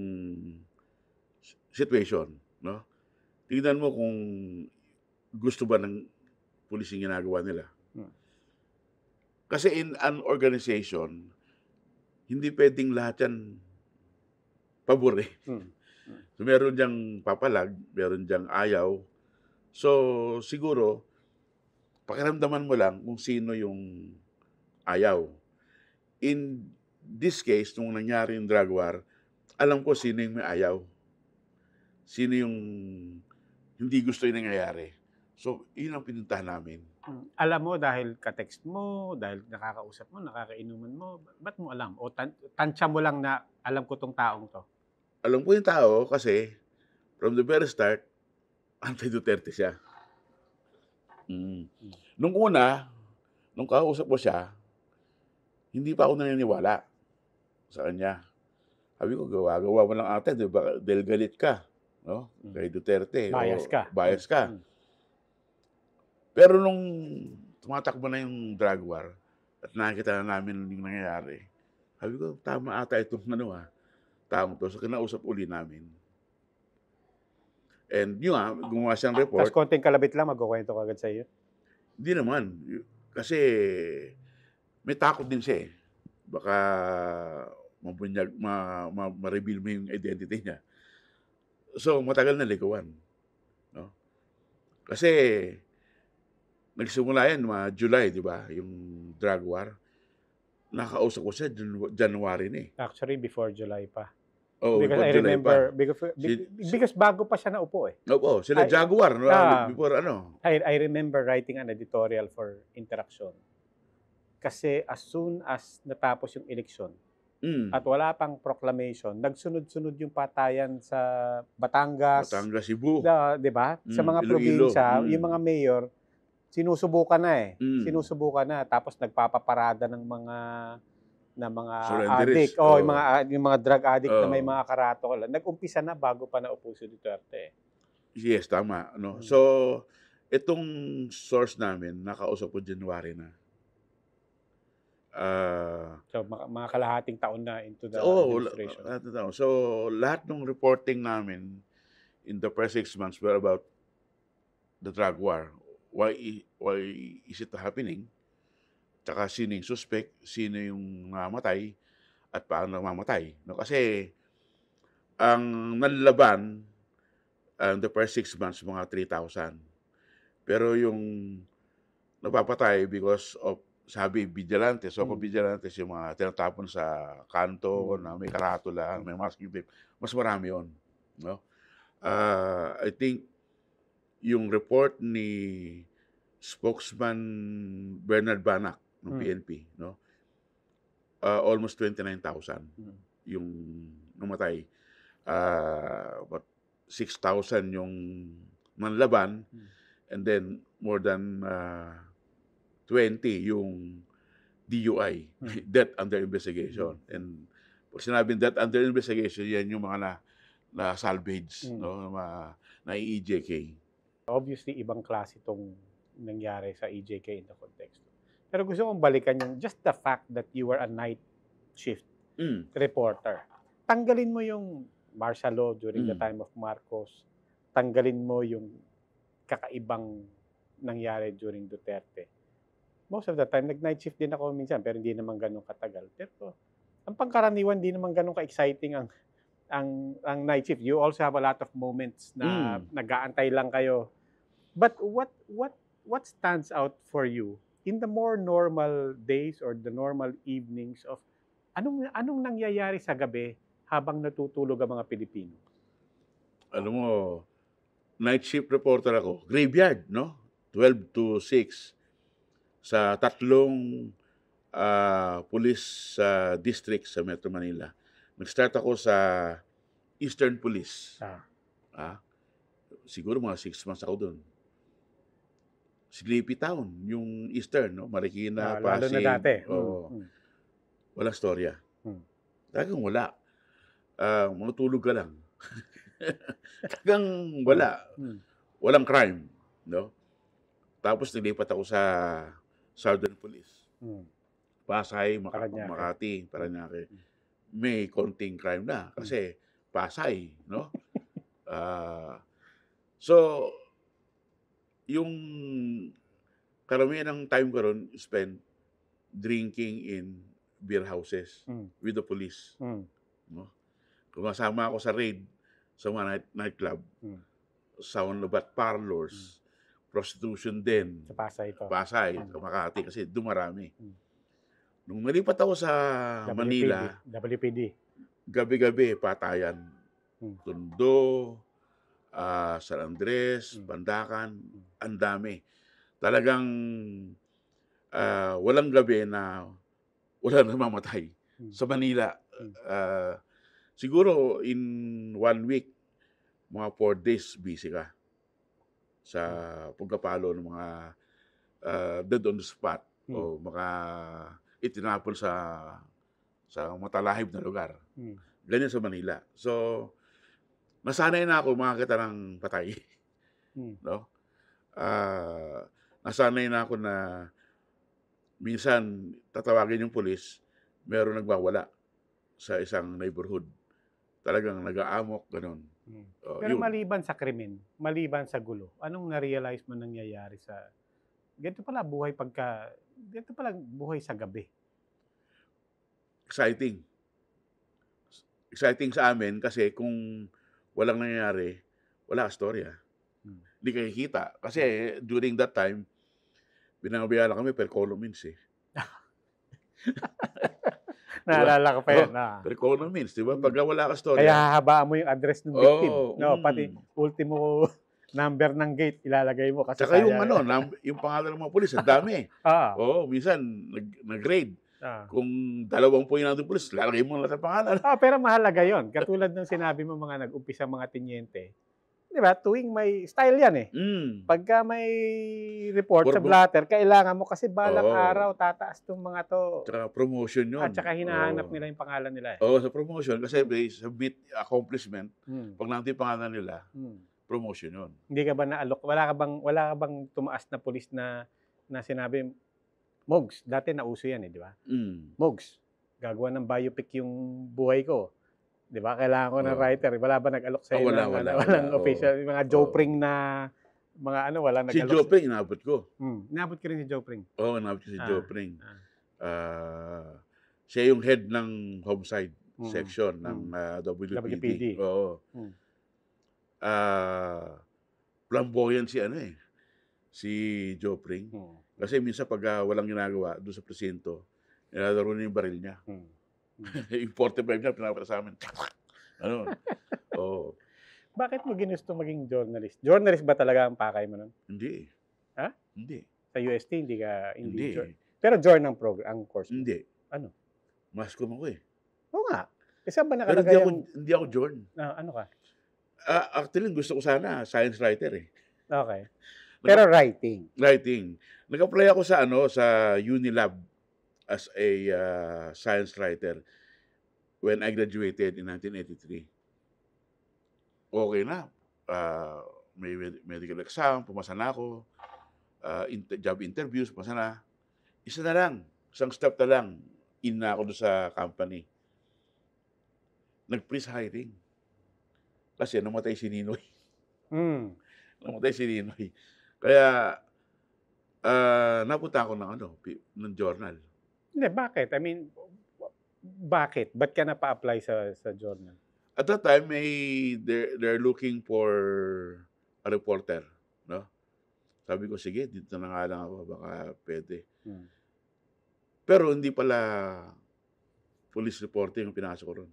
[SPEAKER 2] situation, no? Tignan mo kung gusto ba ng pulis yung ginagawa nila.
[SPEAKER 1] Hmm.
[SPEAKER 2] Kasi in an organization, hindi puwedeng lahat yan pabor, eh.
[SPEAKER 1] Hmm.
[SPEAKER 2] So, meron diyang papalag, meron diyang ayaw. So, siguro pakiramdaman mo lang kung sino yung ayaw. In this case, nung nangyari yung drug war, alam ko sino yung may ayaw. Sino yung hindi gusto yung nangyayari. So, yun ang pinuntahan namin.
[SPEAKER 1] Alam mo dahil ka-text mo, dahil nakakausap mo, nakakainuman mo, ba't mo alam? O tansya mo lang na alam ko tong taong to?
[SPEAKER 2] Alam ko yung tao kasi from the very start, anti-Duterte siya. Nung una, nung kausap ko siya, hindi pa ako naniniwala sa kanya. Sabi ko, gawa-gawa mo lang ata, di ba? Dahil galit ka, no? Kay Duterte.
[SPEAKER 1] Bias ka.
[SPEAKER 2] Bias ka. Pero nung tumatakbo na yung drug war at nakikita na namin yung nangyayari, sabi ko, tama ata itong taong to. So, kinausap uli namin. And yun nga, gumawa siyang report.
[SPEAKER 1] Tapos konting kalabit lang, magkukwento ka agad sa iyo?
[SPEAKER 2] Hindi naman. Kasi may takot din siya, eh. Baka mabunyag, ma-reveal mo yung identity niya. So, matagal na likuan. No? Kasi, nagsimula yan mga July, di ba? Yung drug war. Nakausap ko siya, January na, eh.
[SPEAKER 1] Actually, before July pa.
[SPEAKER 2] Oo,
[SPEAKER 1] Because
[SPEAKER 2] before
[SPEAKER 1] I
[SPEAKER 2] July
[SPEAKER 1] remember,
[SPEAKER 2] pa.
[SPEAKER 1] because bago pa siya naupo, eh.
[SPEAKER 2] Oo, sila
[SPEAKER 1] I-
[SPEAKER 2] Jaguar, no?
[SPEAKER 1] Ah.
[SPEAKER 2] Before
[SPEAKER 1] I remember writing an editorial for Interaction. Kasi as soon as natapos yung eleksyon at wala pang proclamation, nagsunod-sunod yung patayan sa Batangas,
[SPEAKER 2] Cebu.
[SPEAKER 1] di ba? Sa mga
[SPEAKER 2] Iloilo.
[SPEAKER 1] probinsya, yung mga mayor, sinusubukan na, eh.
[SPEAKER 2] Mm.
[SPEAKER 1] Sinusubukan na. Tapos nagpapaparada ng mga
[SPEAKER 2] Surrenderies.
[SPEAKER 1] addict. Yung mga drug addict na may mga karatol. Nag-umpisa na bago pa naupo si Duterte.
[SPEAKER 2] Yes, tama. No? So, itong source namin, nakausap ko January na.
[SPEAKER 1] So, mga kalahating taon na into the administration.
[SPEAKER 2] So, lahat ng reporting namin in the first 6 months were about the drug war. Why is it happening? Tsaka sino yung suspect, sino yung namatay, at paano namamatay. No? Kasi, ang nanlaban, the first 6 months, mga 3,000. Pero yung napapatay because of, sabi, vigilantes. So, kung vigilantes, yung mga tinatapon sa kanto, na may karatula, may masking tape, mas marami yun. No? I think, yung report ni spokesman Bernard Banac ng PNP, no? Almost 29,000 yung namatay. But 6,000 yung manlaban, and then more than 20 yung DUI, death under investigation. And pag sinabing death under investigation, yan yung mga na salvage, no? Na EJK.
[SPEAKER 1] Obviously, ibang klase itong nangyari sa EJK in the context. Pero gusto kong balikan yung just the fact that you were a night shift reporter. Tanggalin mo yung martial law during the time of Marcos. Tanggalin mo yung kakaibang nangyari during Duterte. Most of the time, nag-night shift din ako minsan, pero hindi naman ganun katagal. Pero ang pangkaraniwan, hindi naman ganun ka-exciting ang ang night shift. You also have a lot of moments na nag-aantay lang kayo. But what stands out for you in the more normal days or the normal evenings of anong nangyayari sa gabi habang natutulog ang mga Pilipino?
[SPEAKER 2] Alam mo, night shift reporter ako. Graveyard, no? 12 to 6 sa tatlong police district sa Metro Manila. Nag-start ako sa Eastern Police. Siguro mga 6 months ako doon. Sleepy Town, yung Eastern, no? Marikina,
[SPEAKER 1] Lalo
[SPEAKER 2] Pasig.
[SPEAKER 1] na dati.
[SPEAKER 2] Walang storya. Talagang wala. Matulog ka lang. Talagang wala. Walang crime, no? Tapos nilipat ako sa Southern Police. Pasay, Makati, Parañaque. May konting crime na kasi Pasay, no? So, yung karamihan ng time ko ron spent drinking in beer houses with the police. No? Kumasama ako sa raid sa mga nightclub, soundbat parlors, prostitution din.
[SPEAKER 1] Sa Pasay ito.
[SPEAKER 2] Pasay, Makati kasi dumarami. Nung nalipat ako sa Manila,
[SPEAKER 1] WPD.
[SPEAKER 2] Gabi-gabi patayan. Tondo, San Andres, Bandacan, ang dami. Talagang walang gabi na wala namamatay sa Manila. Siguro in 1 week, mga 4 days busy ka sa pagkapalo ng mga dead on the spot o mga itinapon sa matalahib na lugar. Ganyan sa Manila. So, nasanay na ako makakita ng patay. No? Nasanay na ako na minsan tatawagin yung pulis, meron nagbawala sa isang neighborhood. Talagang nag-aamok, ganun.
[SPEAKER 1] Pero maliban sa krimen, maliban sa gulo, anong na-realize mo nangyayari sa ganito pala buhay sa gabi?
[SPEAKER 2] Exciting. Exciting sa amin kasi kung walang nangyayari, wala ka storya. Hindi kayo kita. Kasi during that time, binabayaan kami per columns eh.
[SPEAKER 1] Naalala ko pa yan.
[SPEAKER 2] Per columns, di ba? Pagka wala ka storya.
[SPEAKER 1] Kaya hahabaan mo yung address ng victim. Pati ultimo number ng gate ilalagay mo. Kasi
[SPEAKER 2] saka yung yung pangalan ng mga pulis, ang dami. Minsan nag-grade. Kung 20 yung nandun pulis, lalagay mo lahat ang pangalan.
[SPEAKER 1] Pero mahalaga yon. Katulad ng sinabi mo mga nag-umpisa mga tinyente. Di ba? Tuwing may style yan eh. Pagka may report sa blatter, kailangan mo kasi balang araw tataas tong mga to.
[SPEAKER 2] Tsaka promotion yun.
[SPEAKER 1] At saka hinahanap nila yung pangalan nila eh.
[SPEAKER 2] Sa promotion. Kasi submit accomplishment. Pag nandun yung pangalan nila, promotion yun.
[SPEAKER 1] Hindi ka ba naalok? Wala ka bang tumaas na pulis na sinabi, Mogs, dati nauso yan eh, di ba? Mogs, gagawa ng biopic yung buhay ko. Di ba? Kailangan ko ng writer. Wala ba nag-alok sa'yo? Walang official. Mga Joe Pring na mga wala nag-alok.
[SPEAKER 2] Si Joe Pring, inabot ko.
[SPEAKER 1] Inabot ko rin si Joe Pring.
[SPEAKER 2] Inabot ko si Joe Pring. Siya yung head ng homicide section ng WPD. Flamboyant si Joe Pring. Kasi minsan pag walang ginagawa doon sa presinto, nilalaro niya yung baril niya. Yung 45 niya, pinapala sa amin.
[SPEAKER 1] Bakit mo ginusto maging journalist? Journalist ba talaga ang pakay mo nun?
[SPEAKER 2] Hindi.
[SPEAKER 1] Ha?
[SPEAKER 2] Hindi.
[SPEAKER 1] Sa UST, hindi. Pero journal ang ang course mo?
[SPEAKER 2] Hindi.
[SPEAKER 1] Ano?
[SPEAKER 2] Mascom ako eh.
[SPEAKER 1] Oo nga. Isa ba
[SPEAKER 2] Pero
[SPEAKER 1] nakalagay
[SPEAKER 2] hindi ako journ.
[SPEAKER 1] ano ka?
[SPEAKER 2] Actually, gusto ko sana science writer eh.
[SPEAKER 1] Okay. Pero writing.
[SPEAKER 2] Nag-apply ako sa Unilab as a science writer when I graduated in 1983. Okay na. May medical exam, pumasa na ako. Job interviews, pumasa na. Isa na lang. Isang step na lang. In na ako doon sa company. Nag-freeze hiring. Kasi namatay si Ninoy. Namatay si Ninoy. Kaya, napunta ako ng journal.
[SPEAKER 1] Hindi, bakit? I mean, bakit? Ba't ka na pa-apply sa journal?
[SPEAKER 2] At that time, they're looking for a reporter, no? Sabi ko, sige, dito na nga lang ako, baka pwede. Pero hindi pala police reporter yung pinasok ko ron.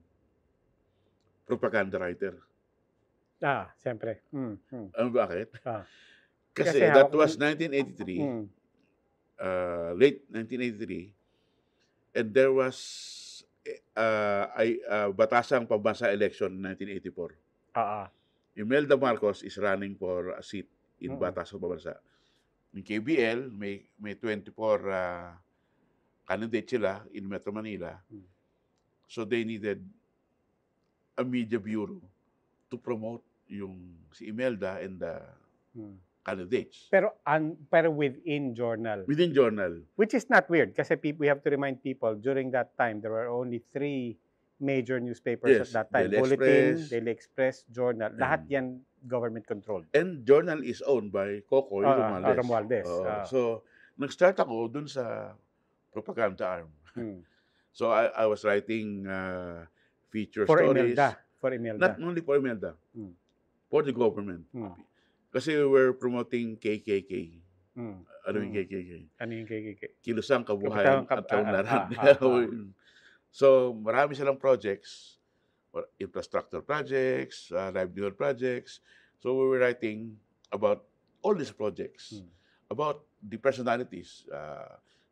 [SPEAKER 2] Propaganda writer.
[SPEAKER 1] Siyempre.
[SPEAKER 2] Bakit?
[SPEAKER 1] Kasi
[SPEAKER 2] Kasi that
[SPEAKER 1] hawak
[SPEAKER 2] was
[SPEAKER 1] ng
[SPEAKER 2] 1983, late 1983, and there was batasang pambansa election in 1984. Imelda Marcos is running for a seat in batasang pambansa. Yung KBL, may 24 candidates sila in Metro Manila. So they needed a media bureau to promote yung si Imelda and the candidates.
[SPEAKER 1] Pero within journal.
[SPEAKER 2] Within journal.
[SPEAKER 1] Which is not weird kasi we have to remind people during that time there were only 3 major newspapers at that time.
[SPEAKER 2] Daily
[SPEAKER 1] Bulletin,
[SPEAKER 2] Express,
[SPEAKER 1] Daily Express, Journal. Lahat yan government controlled.
[SPEAKER 2] And journal is owned by Cocoy Romualdez.
[SPEAKER 1] Romualdez.
[SPEAKER 2] So, nag-start ako dun sa propaganda arm. So, I was writing feature
[SPEAKER 1] For
[SPEAKER 2] stories.
[SPEAKER 1] For Imelda.
[SPEAKER 2] Not only for Imelda. For the government. Kasi we were promoting KKK. Ano yung KKK?
[SPEAKER 1] Ano yung KKK?
[SPEAKER 2] Kilusang Kabuhayan at Kaunlaran. So, marami silang projects, infrastructure projects, livelihood projects. So, we were writing about all these projects, about the personalities.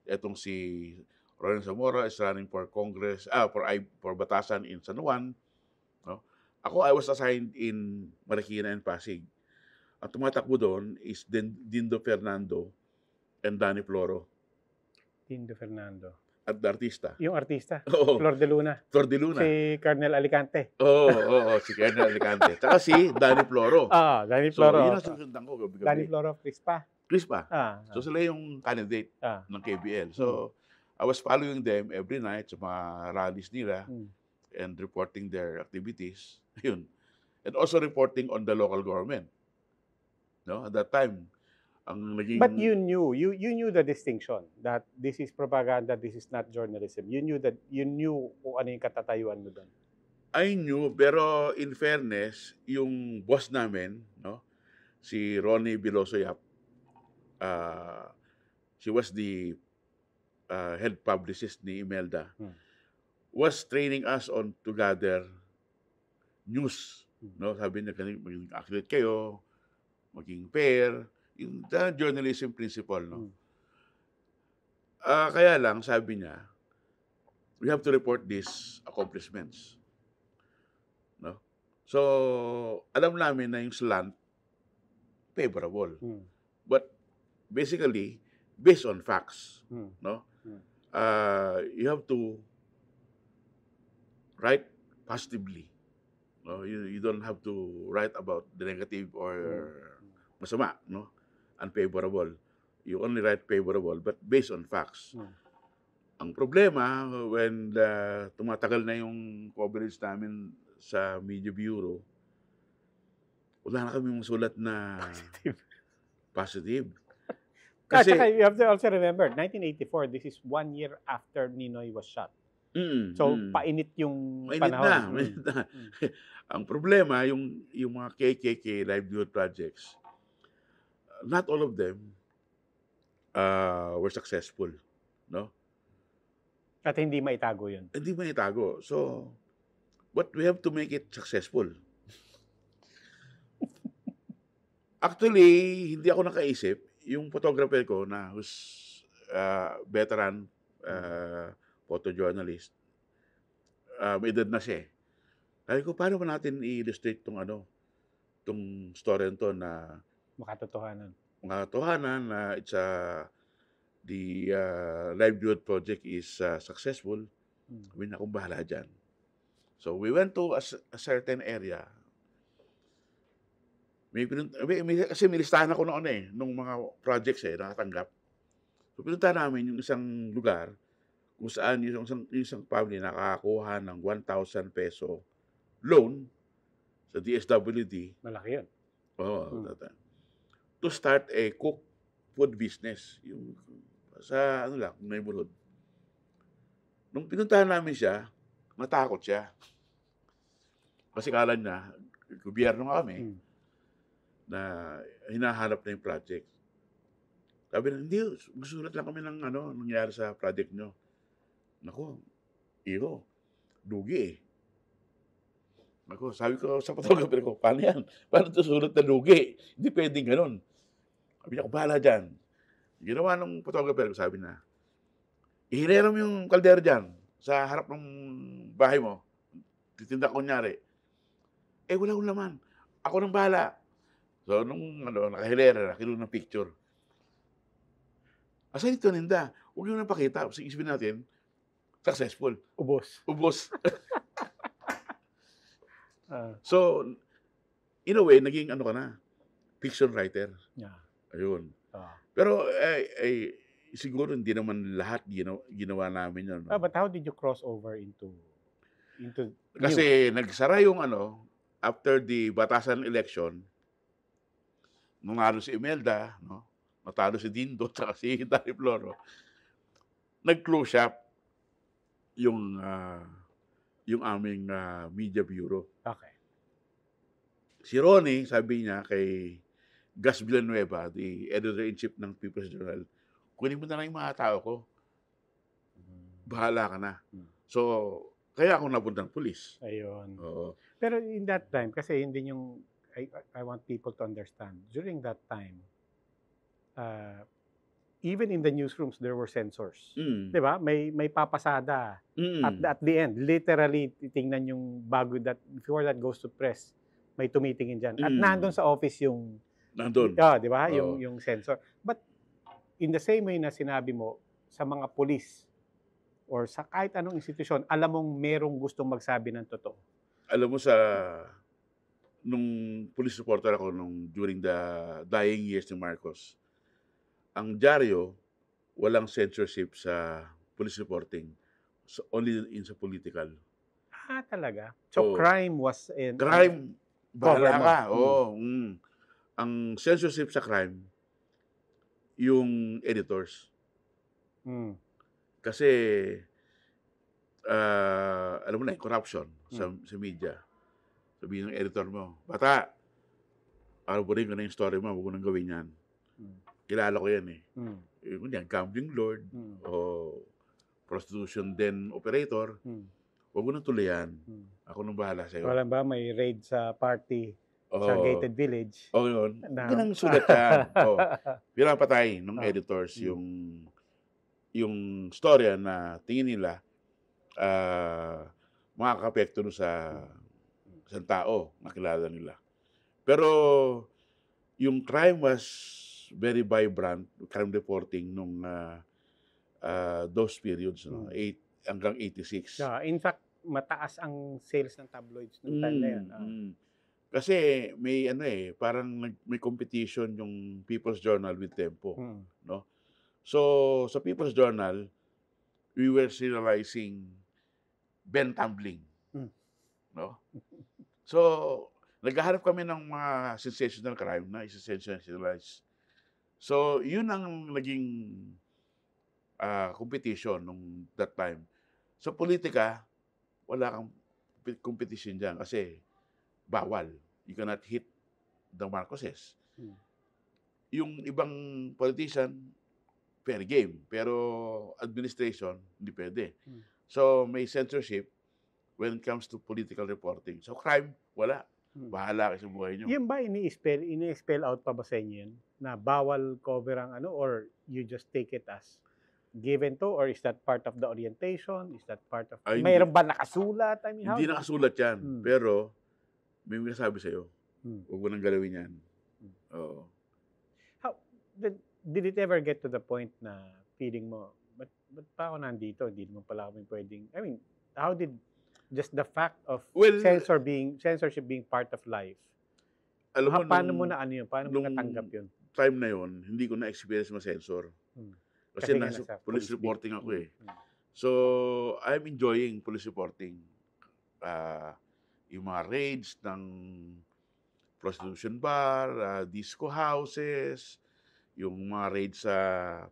[SPEAKER 2] Etong si Roland Zamora is running for Congress, for Batasan in San Juan. No? Ako, I was assigned in Marikina and Pasig. Ang tumatakbo doon is Dindo Fernando and Danny Floro.
[SPEAKER 1] Dindo Fernando.
[SPEAKER 2] At the artista.
[SPEAKER 1] Yung artista?
[SPEAKER 2] Oo.
[SPEAKER 1] Flor de Luna.
[SPEAKER 2] Flor de Luna.
[SPEAKER 1] Si Colonel Alicante.
[SPEAKER 2] Oo, si Colonel Alicante. Tsaka si Danny Floro.
[SPEAKER 1] Danny Floro.
[SPEAKER 2] So, yun ang susundan ko gabi-gabi.
[SPEAKER 1] Danny Floro, Crispa.
[SPEAKER 2] So, sila yung candidate ng KBL. So, I was following them every night sa mga rallies nila and reporting their activities. Yun. And also reporting on the local government. No? At that time, ang naging...
[SPEAKER 1] But you knew the distinction that this is propaganda, this is not journalism. You knew kung ano yung katatayuan mo doon.
[SPEAKER 2] I knew, pero in fairness, yung boss namin, no, si Ronnie Biloso Yap, she was the head publicist ni Imelda, was training us on to gather news. No? Sabi niya, maging accurate kayo, maging fair, yung journalism principle. No? Kaya lang, sabi niya, we have to report these accomplishments. No? So, alam namin na yung slant, favorable. But, basically, based on facts. No? You have to write positively. No? You don't have to write about the negative or masama, no? Unfavorable. You only write favorable, but based on facts. Ang problema, when tumatagal na yung coverage namin sa Media Bureau, wala na kami sulat na positive.
[SPEAKER 1] Kasi you have to also remember, 1984, this is 1 year after Ninoy was shot. So, painit yung panahon.
[SPEAKER 2] Mainit na. Ang problema, yung mga KKK livelihood projects, not all of them were successful. No?
[SPEAKER 1] At hindi maitago yun.
[SPEAKER 2] Hindi maitago. So, but we have to make it successful. Actually, hindi ako nakaisip. Yung photographer ko na who's veteran photojournalist, may edad na siya. Sabi ko, paano ba natin i-illustrate tong story nito na
[SPEAKER 1] makatotohanan
[SPEAKER 2] na it's the livelihood project is successful. Sabi na akong bahala dyan. So, we went to a certain area. Kasi may listahan ako noon nung mga projects nakatanggap. So, pinunta namin yung isang lugar kung saan yung isang family nakakakuha ng 1,000 peso loan sa DSWD.
[SPEAKER 1] Malaki yun.
[SPEAKER 2] To start a cook food business. Yung sa neighborhood. Nung pinuntahan namin siya, natakot siya. Kasi akala niya, gobyerno nga kami,
[SPEAKER 1] Hmm.
[SPEAKER 2] na hinahanap na yung project. Sabi na, hindi, gusto lang kami ng nangyari sa project nyo. Naku, iyo, lugi eh. Naku, sabi ko sa photographer ko, paano yan? Paano ito sulat na lugi? Hindi pwedeng ganun. Sabi niya, bahala dyan. Ginawa ng photographer ko, sabi na, ihilera mo yung kaldero dyan sa harap ng bahay mo. Titinda ko kunyari. Wala akong laman. Ako nang bahala. So, nung nakahilera na, kinuha ng picture. Asan ito, Ninda? Huwag nyo nang pakita. Sige, isipin natin, successful.
[SPEAKER 1] Ubos.
[SPEAKER 2] Ubos.
[SPEAKER 1] Ah,
[SPEAKER 2] So, in a way, naging ka na, fiction writer.
[SPEAKER 1] yeah.
[SPEAKER 2] Ayun.
[SPEAKER 1] Ah.
[SPEAKER 2] Pero, siguro hindi naman lahat ginawa namin yun. No?
[SPEAKER 1] But how did you cross over into news?
[SPEAKER 2] Kasi nagsara yung after the batasan election, nung nanalo si Imelda, no? Natalo si Dindo, tsaka si Dari Floro, nag-close shop yung aming media bureau.
[SPEAKER 1] Okay.
[SPEAKER 2] Si Ronnie, sabi niya kay Gus Villanueva, the editor-in-chief ng People's Journal, kunin mo na lang yung mga tao ko. Bahala ka na. So, kaya ako napunta ng pulis.
[SPEAKER 1] Ayun.
[SPEAKER 2] Oo.
[SPEAKER 1] Pero in that time, kasi yun din yung, I want people to understand, during that time, even in the newsrooms, there were censors.
[SPEAKER 2] Mm.
[SPEAKER 1] Di ba? May papasada.
[SPEAKER 2] Mm.
[SPEAKER 1] At the end, literally, titingnan yung bago before that goes to press, may tumitingin dyan. At nandun sa office yung,
[SPEAKER 2] Nandun.
[SPEAKER 1] di ba?
[SPEAKER 2] Oo.
[SPEAKER 1] Yung censor. But in the same way na sinabi mo, sa mga pulis, or sa kahit anong institusyon, alam mong merong gustong magsabi ng totoo.
[SPEAKER 2] Alam mo nung police reporter ako during the dying years ni Marcos, ang dyaryo, walang censorship sa police reporting. So, only sa political.
[SPEAKER 1] Talaga? So,
[SPEAKER 2] Oo.
[SPEAKER 1] crime was
[SPEAKER 2] Crime, bahala
[SPEAKER 1] cover mo.
[SPEAKER 2] ka. Oo. Ang censorship sa crime, yung editors. Kasi, alam mo na, corruption sa media. Sabihin ng editor mo, bata, araw-burin ko na yung story mo, huwag mo nang gawin yan. Kilala ko yan eh. Yung gambling lord, o prostitution den operator, huwag mo nang tuloyan. Ako nang bahala sa'yo.
[SPEAKER 1] Wala ba, may raid sa party sa gated village?
[SPEAKER 2] Oo, yun. Ganang sulat yan. Pinapatay ng editors yung storya na tingin nila makakapekto sa isang tao na kilala nila. Pero yung crime was very vibrant, crime reporting nung those periods, 8 hanggang 86.
[SPEAKER 1] In fact, mataas ang sales ng tabloids noong time na yan.
[SPEAKER 2] Kasi may parang may competition yung People's Journal with Tempo, no? So sa People's Journal, we were serializing Ben Tumbling, no? So naghahanap kami ng mga sensational crime na isa-sensationalize. So yun ang naging competition nung that time. Sa politika, wala kang competition dyan kasi bawal. You cannot hit the Marcoses. Yung ibang politician, fair game. Pero administration, hindi pwede. So, may censorship when it comes to political reporting. So, crime, wala. Bahala kayo sa buhay nyo.
[SPEAKER 1] Yun ba, ini-spell out pa ba sa inyo yun? Na bawal cover ang or you just take it as given to, or is that part of the orientation? Is that part of, mayroon ba nakasulat? I mean,
[SPEAKER 2] hindi nakasulat yan. Pero, may sabi sa'yo, huwag mo nang galawin yan. Oo.
[SPEAKER 1] How, did it ever get to the point na feeling mo, ba't pa ako nandito? Hindi naman pala kami pwedeng, I mean, how did just the fact of censorship being part of life,
[SPEAKER 2] alam mo,
[SPEAKER 1] paano mo na paano mo natanggap yun?
[SPEAKER 2] Time na yun, hindi ko na-experience ma-censor. Kasi nasa police reporting ako eh. So, I'm enjoying police reporting. Yung mga raids ng prostitution bar, disco houses, yung mga raids sa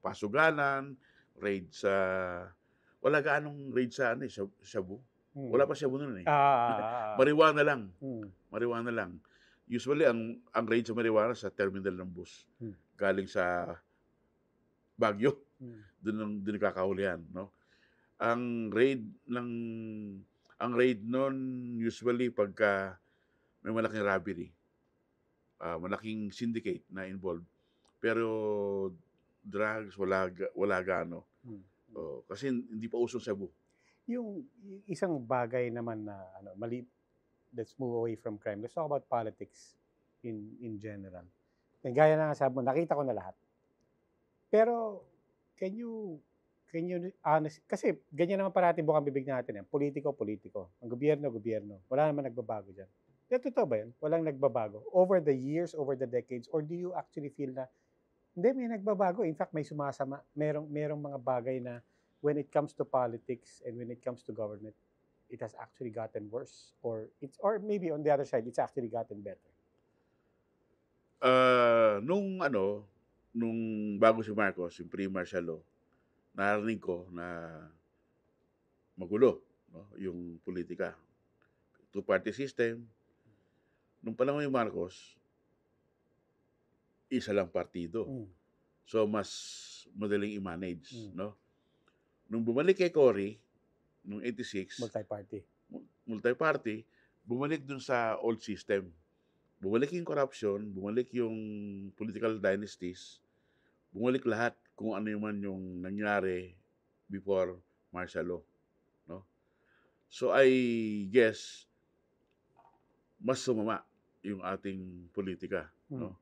[SPEAKER 2] pasuganan, raids sa... Wala gaanong raid sa Shabu. Wala pa Shabu nun eh.
[SPEAKER 1] Ah.
[SPEAKER 2] Marijuana lang.
[SPEAKER 1] Hmm.
[SPEAKER 2] Marijuana lang. Usually, ang raid sa marijuana sa terminal ng bus. Galing sa Baguio. Doon nakakahulihan, no? Ang raid nun usually pagka may malaking robbery. Malaking syndicate na involved. Pero drugs, wala gaano. Kasi hindi pa usong Shabu.
[SPEAKER 1] Yung isang bagay naman na mali, let's move away from crime. Let's talk about politics in general. Gaya na sabi mo, nakita ko na lahat. Pero can you honest, kasi ganyan naman parati bukang bibig natin yan. Politiko. Ang gobyerno. Wala naman nagbabago dyan. Totoo ba yun? Walang nagbabago? Over the years, over the decades, or do you actually feel na hindi, may nagbabago. In fact, may sumasama. Merong mga bagay na when it comes to politics and when it comes to government, it has actually gotten worse, or maybe on the other side, it's actually gotten better.
[SPEAKER 2] Nung bago si Marcos, yung pre-martial law, narinig ko na magulo, no, yung politika. Two-party system. Nung panahon ni Marcos, isa lang partido. So, mas madaling i-manage, no? Nung bumalik kay Cory, nung 86, multi-party, bumalik dun sa old system. Bumalik yung corruption, bumalik yung political dynasties, bumalik lahat kung ano yung nangyari before martial law, no? So I guess mas sumama yung ating politika, no?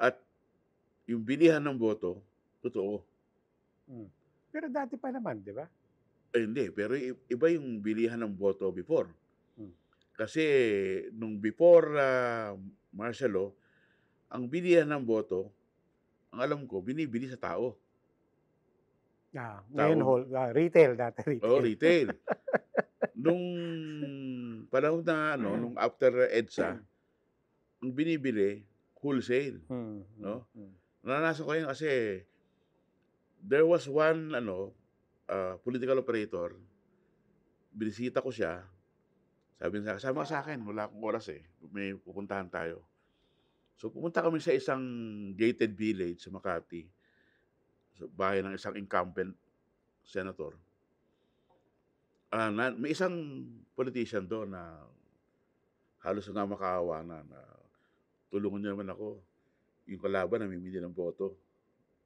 [SPEAKER 2] At yung bilihan ng boto, totoo.
[SPEAKER 1] Pero dati pa naman, di ba?
[SPEAKER 2] Hindi, pero iba yung bilihan ng boto before. Kasi nung before martial law, ang bilihan ng boto, ang alam ko, binibili sa tao.
[SPEAKER 1] Ngayon, retail dati.
[SPEAKER 2] Retail. Nung panahon na, nung after EDSA, ang binibili, wholesale. No? Naranasan ko yun kasi there was one political operator, binisita ko siya, sabi niya, kasama ka sa akin, wala akong oras may pupuntahan tayo. So pumunta kami sa isang gated village sa Makati, sa bahay ng isang incumbent senator. May isang politician doon na halos na makaawa na tulungan niya naman ako. Yung kalaban namimili ng boto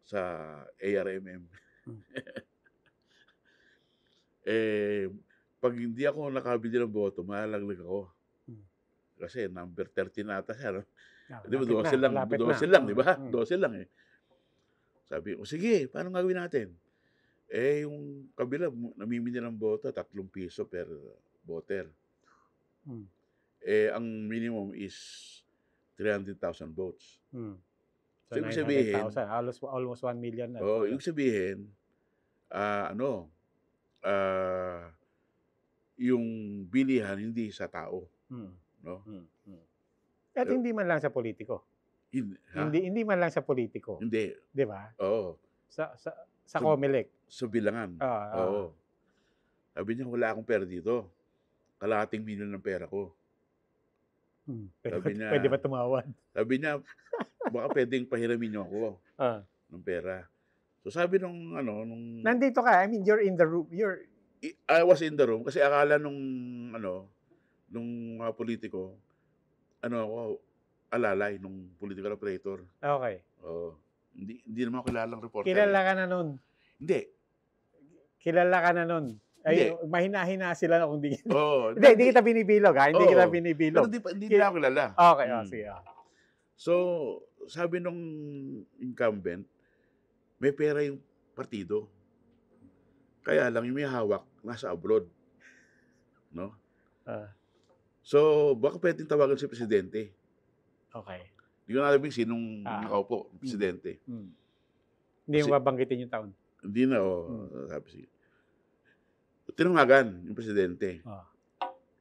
[SPEAKER 2] sa ARMM. Pag hindi ako nakabili ng boto, malalaglag ako. Kasi number 13 ata siya, no? Di ba, 12 lang, di ba? 12 lang eh. Sabi ko, sige, paano gagawin natin? Yung kabila, namimili ng boto, 3 piso per voter. Ang minimum is 300,000 votes.
[SPEAKER 1] So, ibig sabihin, almost 1 million na.
[SPEAKER 2] Ibig sabihin, yung bilihan hindi sa tao. No?
[SPEAKER 1] At hindi man lang sa politiko. Hindi man lang sa politiko.
[SPEAKER 2] Hindi.
[SPEAKER 1] Di ba?
[SPEAKER 2] Oo.
[SPEAKER 1] Sa COMELEC.
[SPEAKER 2] Sa bilangan. Oo. Sabi niya, wala akong pera dito. Kalahating milyon ng pera ko.
[SPEAKER 1] Pwede ba tumawad?
[SPEAKER 2] Sabi niya, baka pwedeng pahiramin niyo ako ng pera. So sabi nung
[SPEAKER 1] nandito ka, I mean, you're in the room.
[SPEAKER 2] I was in the room kasi akala nung mga politiko, ako, alalay nung political operator.
[SPEAKER 1] Okay.
[SPEAKER 2] Hindi naman ako kilalang reporter.
[SPEAKER 1] Kilala ka na nun?
[SPEAKER 2] Hindi.
[SPEAKER 1] Kilala ka na nun? Ay, mahina-hina sila na kung di. Hindi kita binibilog, ha? Hindi kita binibilog.
[SPEAKER 2] Pero hindi na ako kilala.
[SPEAKER 1] Okay, sige.
[SPEAKER 2] So, sabi nung incumbent, may pera yung partido. Kaya lang yung may hawak, nasa abroad. No? So, baka pwedeng tawagan si Presidente.
[SPEAKER 1] Okay.
[SPEAKER 2] Hindi ko nalabing sinong nakaupo, Presidente.
[SPEAKER 1] Hindi mo babanggitin yung taon?
[SPEAKER 2] Hindi na, sabi siya. Tinungagan yung Presidente.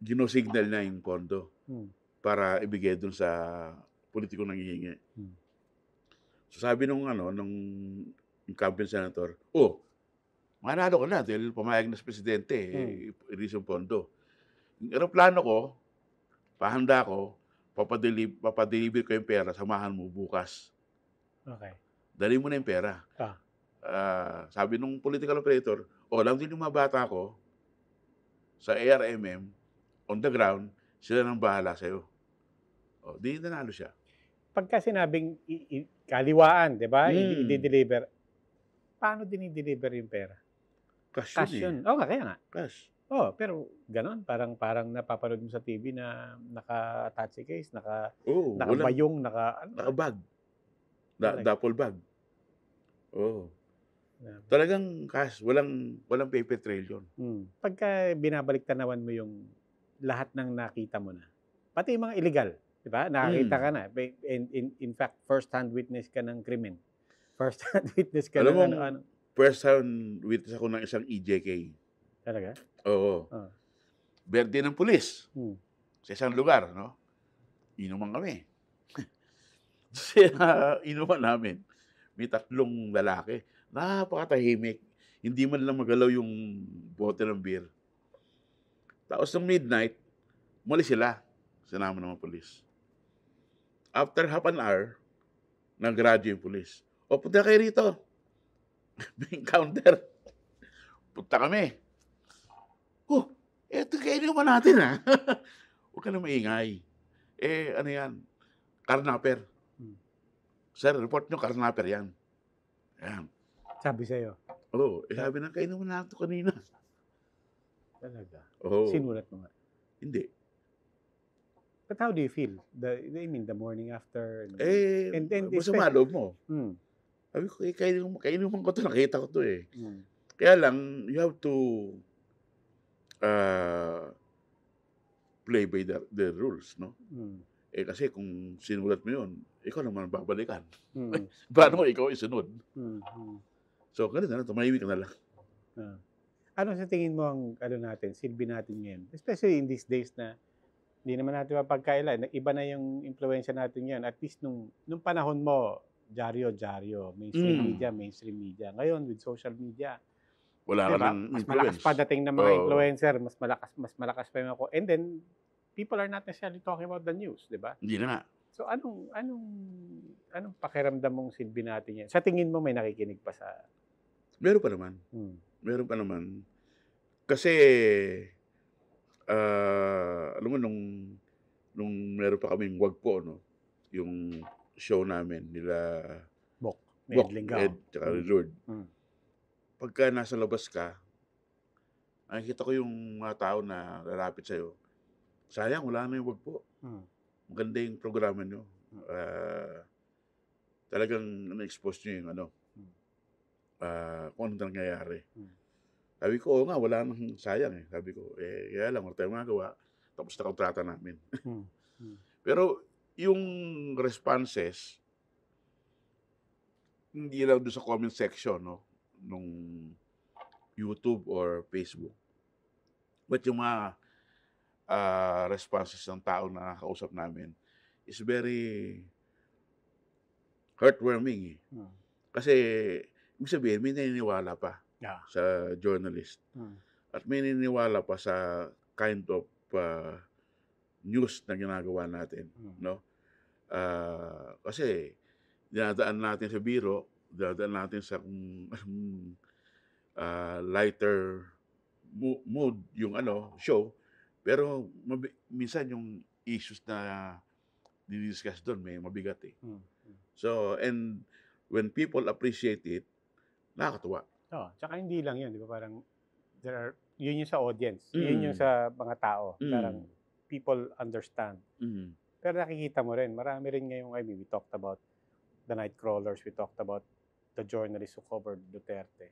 [SPEAKER 2] Gino-signal na yung pondo para ibigay dun sa politiko nang hihingi. So sabi nung incumbent senator, manalo ka na dahil pumayag na sa presidente, i-release yung pondo. Yung eroplano ko, pahanda ko, papadeliver ko yung pera, samahan mo bukas.
[SPEAKER 1] Okay.
[SPEAKER 2] Dali mo na yung pera. Sabi nung political operator, alam din yung mga bata ko, sa ARMM, on the ground, sila nang bahala sa'yo. Di nanalo siya.
[SPEAKER 1] Pagka sinabing kaliwaan, di ba?
[SPEAKER 2] Mm.
[SPEAKER 1] I-deliver. Paano dinideliver yung pera?
[SPEAKER 2] Cash
[SPEAKER 1] Cash
[SPEAKER 2] yun
[SPEAKER 1] yun. Oo, kaya nga.
[SPEAKER 2] Cash.
[SPEAKER 1] Pero ganon, parang napapanood mo sa TV na naka-attache case,
[SPEAKER 2] Walang
[SPEAKER 1] nakabayong,
[SPEAKER 2] nakabag.
[SPEAKER 1] Talaga.
[SPEAKER 2] Duffel bag. Talagang cash, walang paper trail yun.
[SPEAKER 1] Pagka binabalik-tanawan mo yung lahat ng nakita mo na, pati yung mga illegal, di ba? Nakakita ka na. In fact, first-hand witness ka ng krimen. First-hand witness ka
[SPEAKER 2] Alam
[SPEAKER 1] ng
[SPEAKER 2] mo, first-hand witness ako ng isang EJK.
[SPEAKER 1] Talaga?
[SPEAKER 2] Oo. Berde ng pulis. Sa isang lugar, no? Inuman kami. Sa inuman namin, may 3 lalaki. Napakatahimik. Hindi man lang magalaw yung bote ng beer. Tapos ng midnight, muli sila. Sinama ng mga pulis. After half an hour, nag-radyo yung pulis. Punta kayo rito. May encounter. Punta kami. Eto kayo naman natin, ha? Huwag ka na maingay. Ano yan? Carnapper. Sir, report nyo, carnapper yan. Ayan.
[SPEAKER 1] Sabi sa'yo?
[SPEAKER 2] Sabi na, kayo naman natin kanina.
[SPEAKER 1] Talaga?
[SPEAKER 2] Oo.
[SPEAKER 1] Sinulat mo nga?
[SPEAKER 2] Hindi.
[SPEAKER 1] But how do you feel? The morning after?
[SPEAKER 2] Masama loob mo. Sabi ko, kayo naman ko ito, nakita ko ito eh. Kaya lang, you have to play by the rules, no? Kasi kung sinulat mo yun, ikaw naman babalikan. Paano mo ikaw isunod? So, ganun na lang, tumahimik ka na lang.
[SPEAKER 1] Ano sa tingin mo ang silbi natin ngayon? Especially in these days na hindi naman natin mapagkaila. Iba na yung impluwensya natin ngayon. At least nung panahon mo, dyaryo, mainstream media. Ngayon, with social media,
[SPEAKER 2] wala ka ng
[SPEAKER 1] mas
[SPEAKER 2] influence.
[SPEAKER 1] malakas pa dating ng mga influencer, mas malakas pa yung ako. And then, people are not necessarily talking about the news, di ba?
[SPEAKER 2] Hindi na nga.
[SPEAKER 1] So, anong pakiramdam mong silbi natin yan? Sa tingin mo, may nakikinig pa sa...
[SPEAKER 2] Meron pa naman. Meron pa naman. Kasi, alam mo, nung meron pa kaming wagpo, no? Yung show namin, nila Bok, Ed, tsaka Lord. Pagka nasa labas ka, nakikita ko yung mga tao na lalapit sa'yo. Sayang, wala na yung wagpo. Maganda yung programa nyo. Talagang na-expose nyo yung kung ano nangyayari. Sabi ko, nga, wala nang sayang eh. Sabi ko, kaya lang, wala tayong magawa. Tapos na kontrata namin. Pero yung responses, hindi lang doon sa comment section, no? Nung YouTube or Facebook. But yung mga responses ng tao na nakausap namin is very heartwarming. Kasi, ibig sabihin, may naniniwala pa sa journalist. At may naniniwala pa sa kind of news na ginagawa natin. No? Kasi, dinadaan natin sa biro, dinadaan natin sa lighter mood yung show. Pero minsan yung issues na didiscuss doon may mabigat eh. So, and when people appreciate it, nakakatuwa.
[SPEAKER 1] Tsaka hindi lang yun, di ba? Parang, yun yung sa audience. Yun yung sa mga tao. Parang, people understand. Pero nakikita mo rin, marami rin ngayong, we talked about the night crawlers, we talked about the journalists who covered Duterte.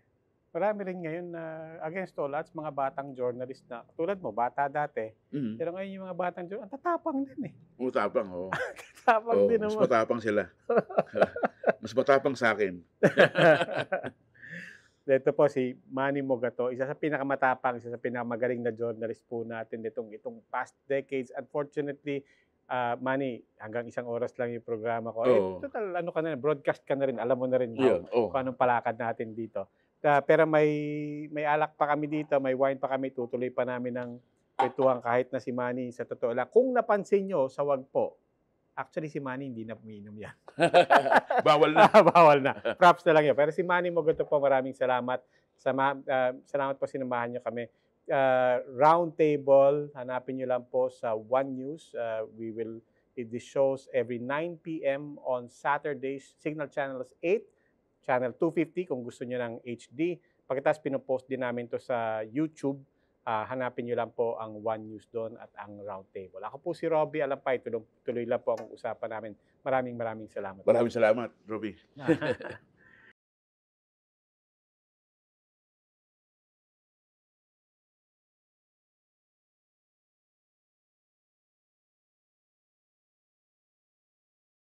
[SPEAKER 1] Marami rin ngayon na against all odds, mga batang journalist na, tulad mo, bata dati, pero ngayon yung mga batang journalist, ang tatapang din eh.
[SPEAKER 2] Matapang, oo.
[SPEAKER 1] Tatapang din naman.
[SPEAKER 2] Mas matapang sila. Mas matapang sa akin.
[SPEAKER 1] Ito po si Manny Mogato, isa sa pinakamatapang, isa sa pinakamagaling na journalist po natin itong past decades. Unfortunately, Manny, hanggang 1 oras lang yung programa ko. Total, ka na, broadcast ka na rin, alam mo na rin kung anong palakad natin dito. Pero may alak pa kami dito, may wine pa kami, tutuloy pa namin ng kwentuhan kahit na si Manny sa totoo lang. Kung napansin nyo sa Wag Po, actually si Manny hindi na umiinom yan.
[SPEAKER 2] Bawal na.
[SPEAKER 1] Bawal na. Props na lang yun. Pero si Manny Mogoto po, maraming salamat. Salamat po sinamahan nyo kami. Round Table, hanapin nyo lang po sa One News. This shows every 9 p.m. on Saturdays, Signal Channels 8, Channel 250 kung gusto nyo ng HD. Pagkatapos pinopost din namin to sa YouTube. Hanapin nyo lang po ang One News doon at ang Round Table. Ako po si Robbie Alampay. Tuloy lang po ang usapan namin. Maraming salamat.
[SPEAKER 2] Maraming salamat, Robbie.